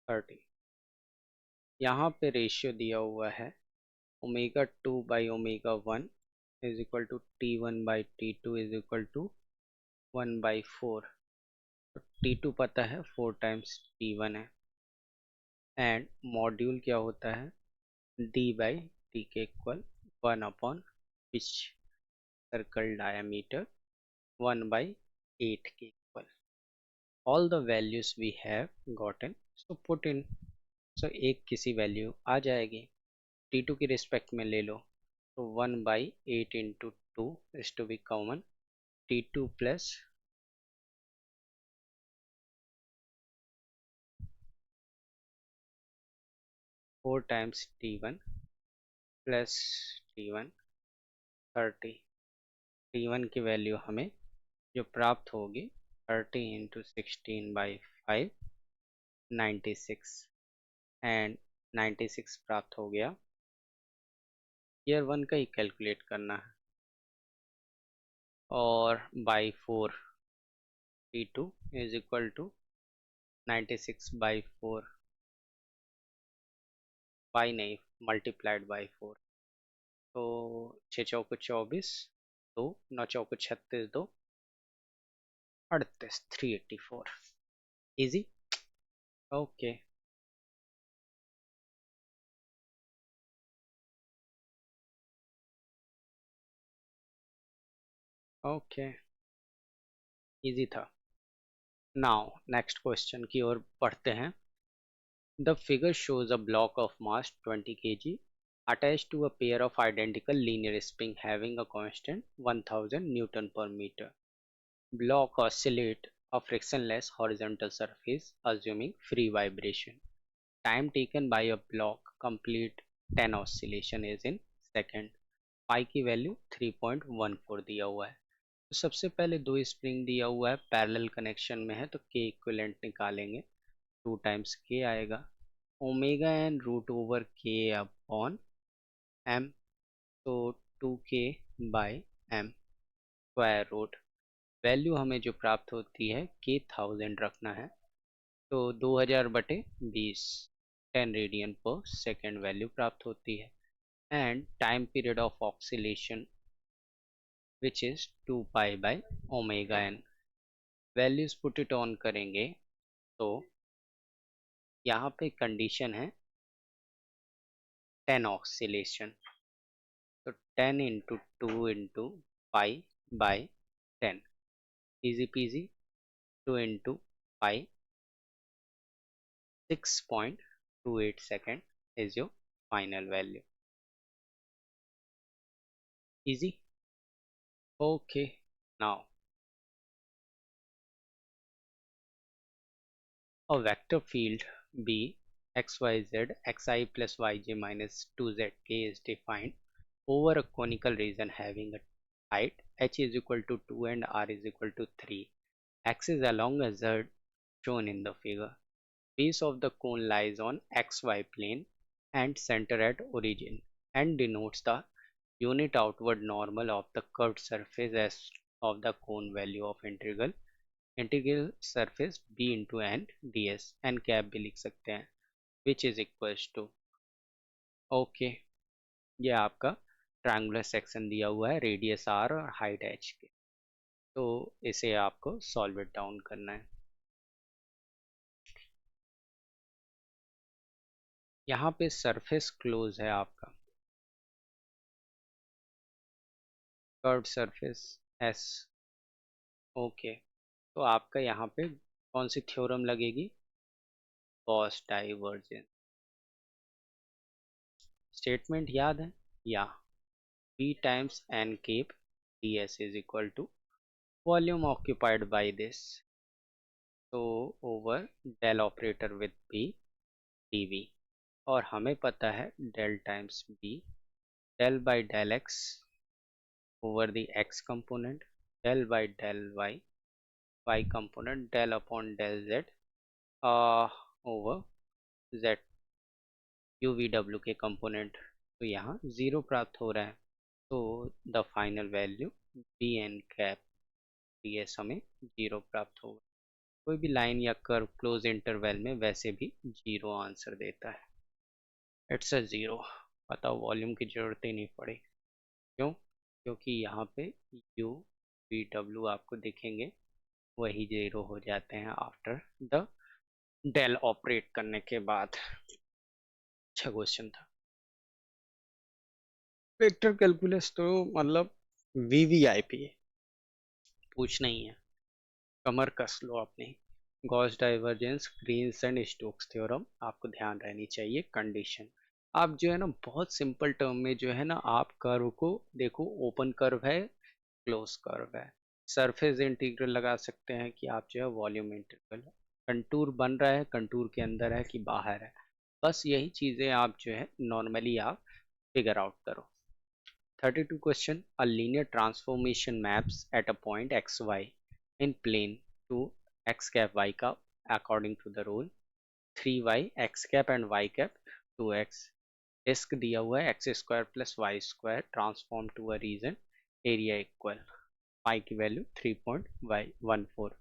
30। यहाँ पे रेशियो दिया हुआ है omega 2 by omega 1 is equal to T one by T two is equal to 1 by 4। T two पता है 4 times T one है, and module क्या होता है डी बाई टी के equal 1 upon pitch circle diameter 1 by 8 के equal. All the values we have gotten, so put in, so एक किसी वैल्यू आ जाएगी, T2 की रिस्पेक्ट में ले लो, तो 1 by 8 into 2 is to be common, T2 plus 4 times T1 plus T1 30। T1 की value हमें जो प्राप्त होगी 30 into 16 by 5 96, एंड 96 प्राप्त हो गया। ईयर 1 का ही कैलकुलेट करना है, और by 4 T2 is equal to 96 by 4, by नहीं मल्टीप्लाइड बाई 4, तो 6 चौको 24, 2 9 चौको 36, 2 38, 384। इजी। ओके, ओके, इजी था। नाउ नेक्स्ट क्वेश्चन की ओर बढ़ते हैं। The figure shows a block of mass 20 kg attached to a pair of identical linear springs having a constant 1000 Newton per meter. Block oscillate a frictionless horizontal surface assuming free vibration. Time taken by a block complete 10 oscillation is in second. पाई की value 3.14 दिया हुआ है। तो सबसे पहले दो spring दिया हुआ है, पैरेलल कनेक्शन में है, तो के इक्विवेलेंट निकालेंगे, 2 टाइम्स के आएगा, omega N root over K upon M, तो 2k by M square root. Value हमें जो प्राप्त होती है के 1000 रखना है, तो 2000 बटे 20 10 रेडियन पर सेकेंड वैल्यू प्राप्त होती है, and time period of oscillation which is 2 pi by omega N. Values put it on करेंगे, तो यहाँ पे कंडीशन है 10 ऑक्सीलेशन, तो 10 into 2 into pi by 10, easy PG, 2 into pi 6.28 second is your final value. Easy. Okay, now a vector field B xyz xi plus yj minus 2zk is defined over a conical region having a height h is equal to 2 and r is equal to 3. Axis along a z shown in the figure. Base of the cone lies on xy plane and center at origin and denotes the unit outward normal of the curved surface as of the cone value of integral surface b into N D S N cap भी लिख सकते हैं which is equals to okay. ये आपका triangular section दिया हुआ है radius R और हाइट एच के। तो इसे आपको सॉल्व इट डाउन करना है। यहाँ पे सरफेस क्लोज है आपका कर्व्ड सरफेस एस। ओके, तो आपका यहाँ पे कौन सी थ्योरम लगेगी? Gauss divergence. स्टेटमेंट याद है? या v times n cap ds is equal to volume occupied by this, तो over del operator with b dv। और हमें पता है del times b del by del x over the x component del by del y component del upon del z over z u v w के component. तो यहाँ zero प्राप्त हो रहा है, तो the final value B N cap D S हमें zero प्राप्त होगा। कोई भी लाइन या कर्व क्लोज इंटरवल में वैसे भी जीरो आंसर देता है। It's a zero. पता वॉल्यूम की जरूरत ही नहीं पड़ी। क्यों? क्योंकि यहाँ पे यू वी डब्ल्यू आपको दिखेंगे, वही जीरो हो जाते हैं आफ्टर द डेल ऑपरेट करने के बाद। अच्छा क्वेश्चन था। वेक्टर कैलकुलस तो मतलब वीवीआईपी है, पूछना ही है। कमर कस लो अपनी। Gauss divergence, Green's and Stokes theorem आपको ध्यान रहनी चाहिए। कंडीशन आप जो है ना बहुत सिंपल टर्म में जो है ना आप कर्व को देखो, ओपन कर्व है क्लोज कर्व है। सरफेस इंटीग्रल लगा सकते हैं कि आप जो है वॉल्यूम इंटीग्रल, कंटूर बन रहा है कंटूर के अंदर है कि बाहर है, बस यही चीज़ें आप जो है नॉर्मली आप फिगर आउट करो। 32 question. A linear transformation maps at a point xy in plane to x cap y cap according to the rule 3y x cap and y cap 2x। Disc दिया हुआ है x square plus y square transform to a region area equal pi की value 3.14।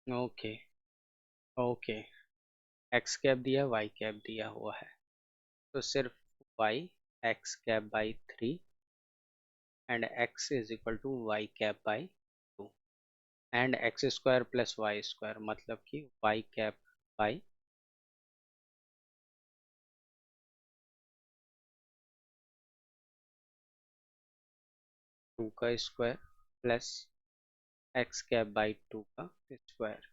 Okay okay, x cap दिया y cap दिया हुआ है, तो सिर्फ y x cap by 3 and x is equal to y cap by 2 and x square plus y square मतलब कि y cap by 2 का square plus x cap by 2 का square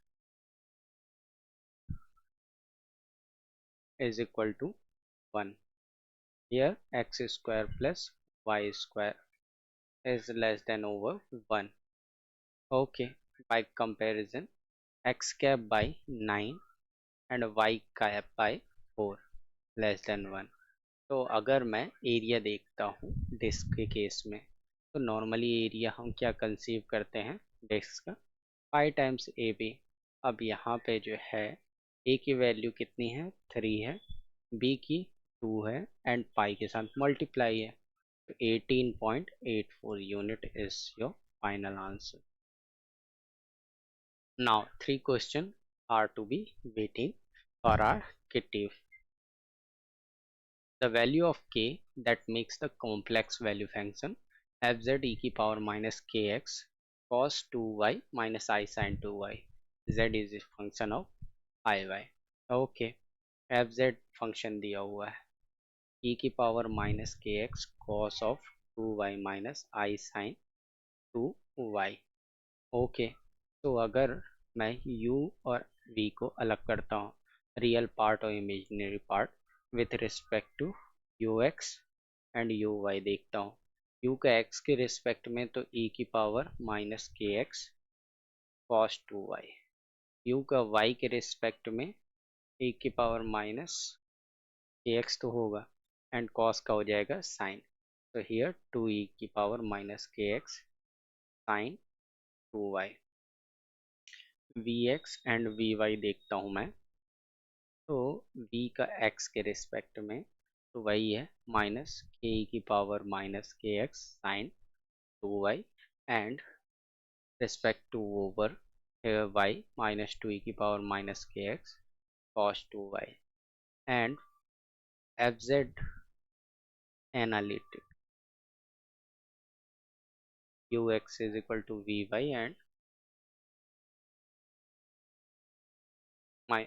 is equal to 1। here x square plus y square is less than over 1। okay, by comparison x cap by 9 and y cap by 4 less than 1। तो अगर मैं area देखता हूँ disc के case में, तो normally area हम क्या कंसीव करते हैं डिस्क का 5 टाइम्स ए बी। अब यहाँ पे जो है ए की वैल्यू कितनी है 3 है, बी की 2 है एंड पाई के साथ मल्टीप्लाई है, तो 18.84 unit is your final answer. Now 3 question are to be waiting for our kitty. The value of k that makes the complex value function fz e की power minus kx cos 2y minus I sin 2y, z is a function of iy। Okay, fz function दिया हुआ है e की power minus K X cos of 2y minus I sine 2y। Okay, तो अगर मैं u और v को अलग करता हूँ, रियल पार्ट और imaginary part with respect to U X and U Y देखता हूँ। u का x के रिस्पेक्ट में तो e की power minus K X cos 2y, u का y के रिस्पेक्ट में e की पावर माइनस के एक्स तो होगा एंड कॉस का हो जाएगा साइन, तो हियर 2e की power minus K X sine 2y। V X and V Y देखता हूँ मैं, तो v का x के रिस्पेक्ट में तो वही है माइनस के ई की power minus K X sine 2y and respect to over y minus 2 e की power minus kx cos 2y and fz analytic ux is equal to vy and my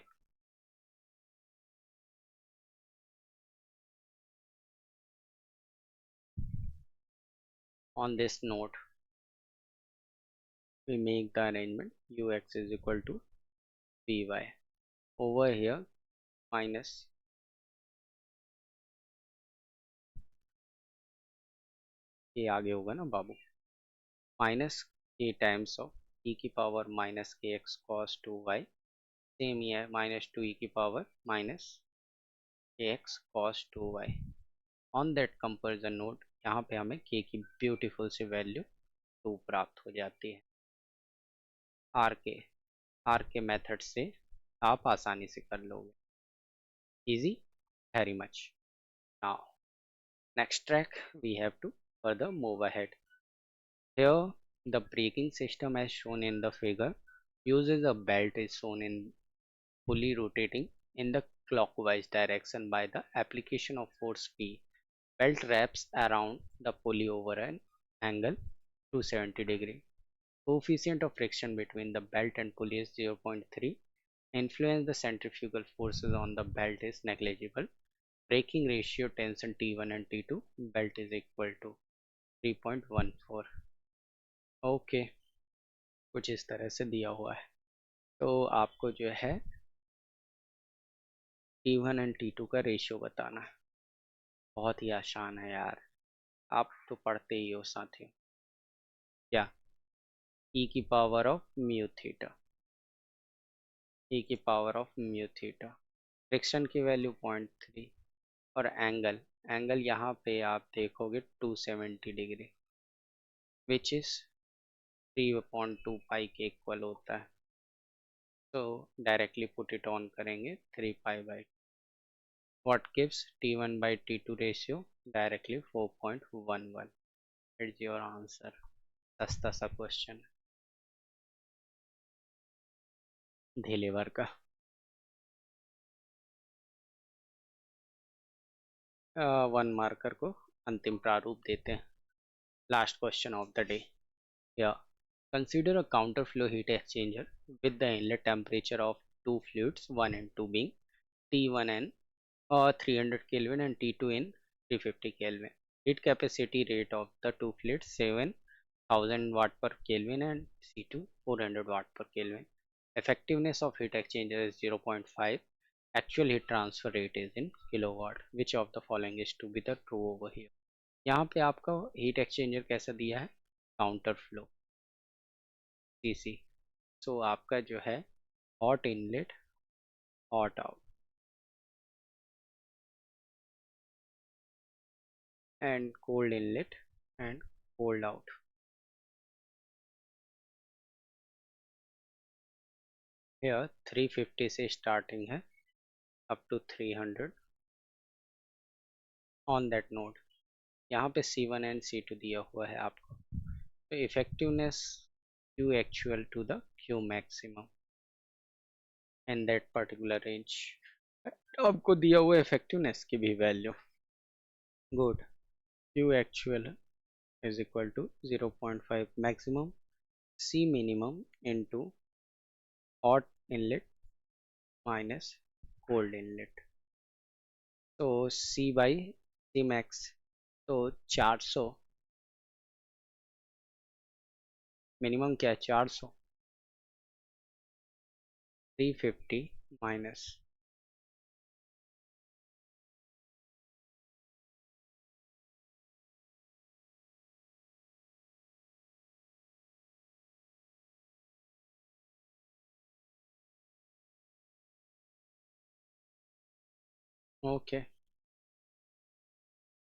on this note we make the arrangement ux is equal to vy over here minus ये आगे होगा ना बाबू minus के times of e की power minus K X cos 2y same ही है minus 2 e की power minus K X cos 2y on that comparison note यहाँ पे हमें k की ब्यूटीफुल सी वैल्यू 2 प्राप्त हो जाती है के आर के मेथड से आप आसानी से कर लोगे easy very much now next track we have to further move ahead here the braking system as shown in the figure uses a belt is shown in pulley rotating in the clockwise direction by the application of force P. Belt wraps around the pulley over an angle 270 degree. Coefficient of friction between the belt and pulley is 0.3. Influence the centrifugal forces on the belt is negligible. Braking ratio tension T1 and T2 belt is equal to 3.14. Okay कुछ इस तरह से दिया हुआ है तो आपको जो है T1 एंड T2 का रेशियो बताना है बहुत ही आसान है यार आप तो पढ़ते ही हो साथियों क्या ई की power of mu theta E की power of mu theta friction की वैल्यू 0.3 और एंगल यहाँ पे आप देखोगे 270 डिग्री विच इज 3/2 पाई के इक्वल होता है तो डायरेक्टली पुट इट ऑन करेंगे 3 pi by what gives T1 by T2 ratio directly 4.11 it's your answer सस्ता सा क्वेश्चन धेलेवर का 1 मार्कर को अंतिम प्रारूप देते हैं last question of the day या consider a counter flow heat exchanger with the inlet temperature of two fluids 1 and 2 being T1 and 300 Kelvin and T2 in 350 Kelvin. Heat capacity rate of the two fluids 7000 watt per Kelvin and C2 400 watt per Kelvin. Effectiveness of heat exchanger is 0.5. Actual heat transfer rate is in kilowatt. Which of the following is to be the true over here? यहाँ पे आपका heat exchanger कैसा दिया है counter flow CC सो आपका जो है hot inlet hot out and cold inlet and cold out here 350 से स्टार्टिंग है up to 300 on that note यहाँ पे C1 एंड C2 दिया हुआ है आपको तो effectiveness Q actual to the Q maximum in that particular range आपको दिया हुआ इफेक्टिवनेस की भी value good Q actual is equal to 0.5 maximum C minimum into hot inlet minus cold inlet तो C by C max तो 400 minimum क्या है 400 350 minus okay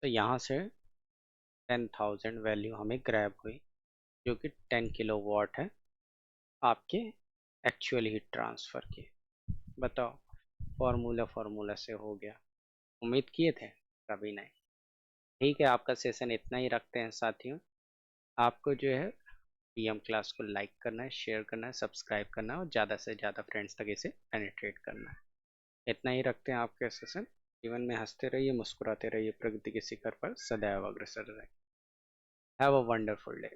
तो यहाँ से 10,000 वैल्यू हमें ग्रैब हुई जो कि 10 किलोवाट है आपके एक्चुअल हीट ट्रांसफ़र की बताओ फार्मूला से हो गया उम्मीद किए थे कभी नहीं। ठीक है, आपका सेशन इतना ही रखते हैं साथियों। आपको जो है पीएम क्लास को लाइक करना है, शेयर करना है, सब्सक्राइब करना है और ज़्यादा से ज़्यादा फ्रेंड्स तक इसे पेनिट्रेट करना है। इतना ही रखते हैं आपके सेशन। जीवन में हंसते रहिए, मुस्कुराते रहिए, प्रगति के शिखर पर सदैव अग्रसर रहे। Have a wonderful day.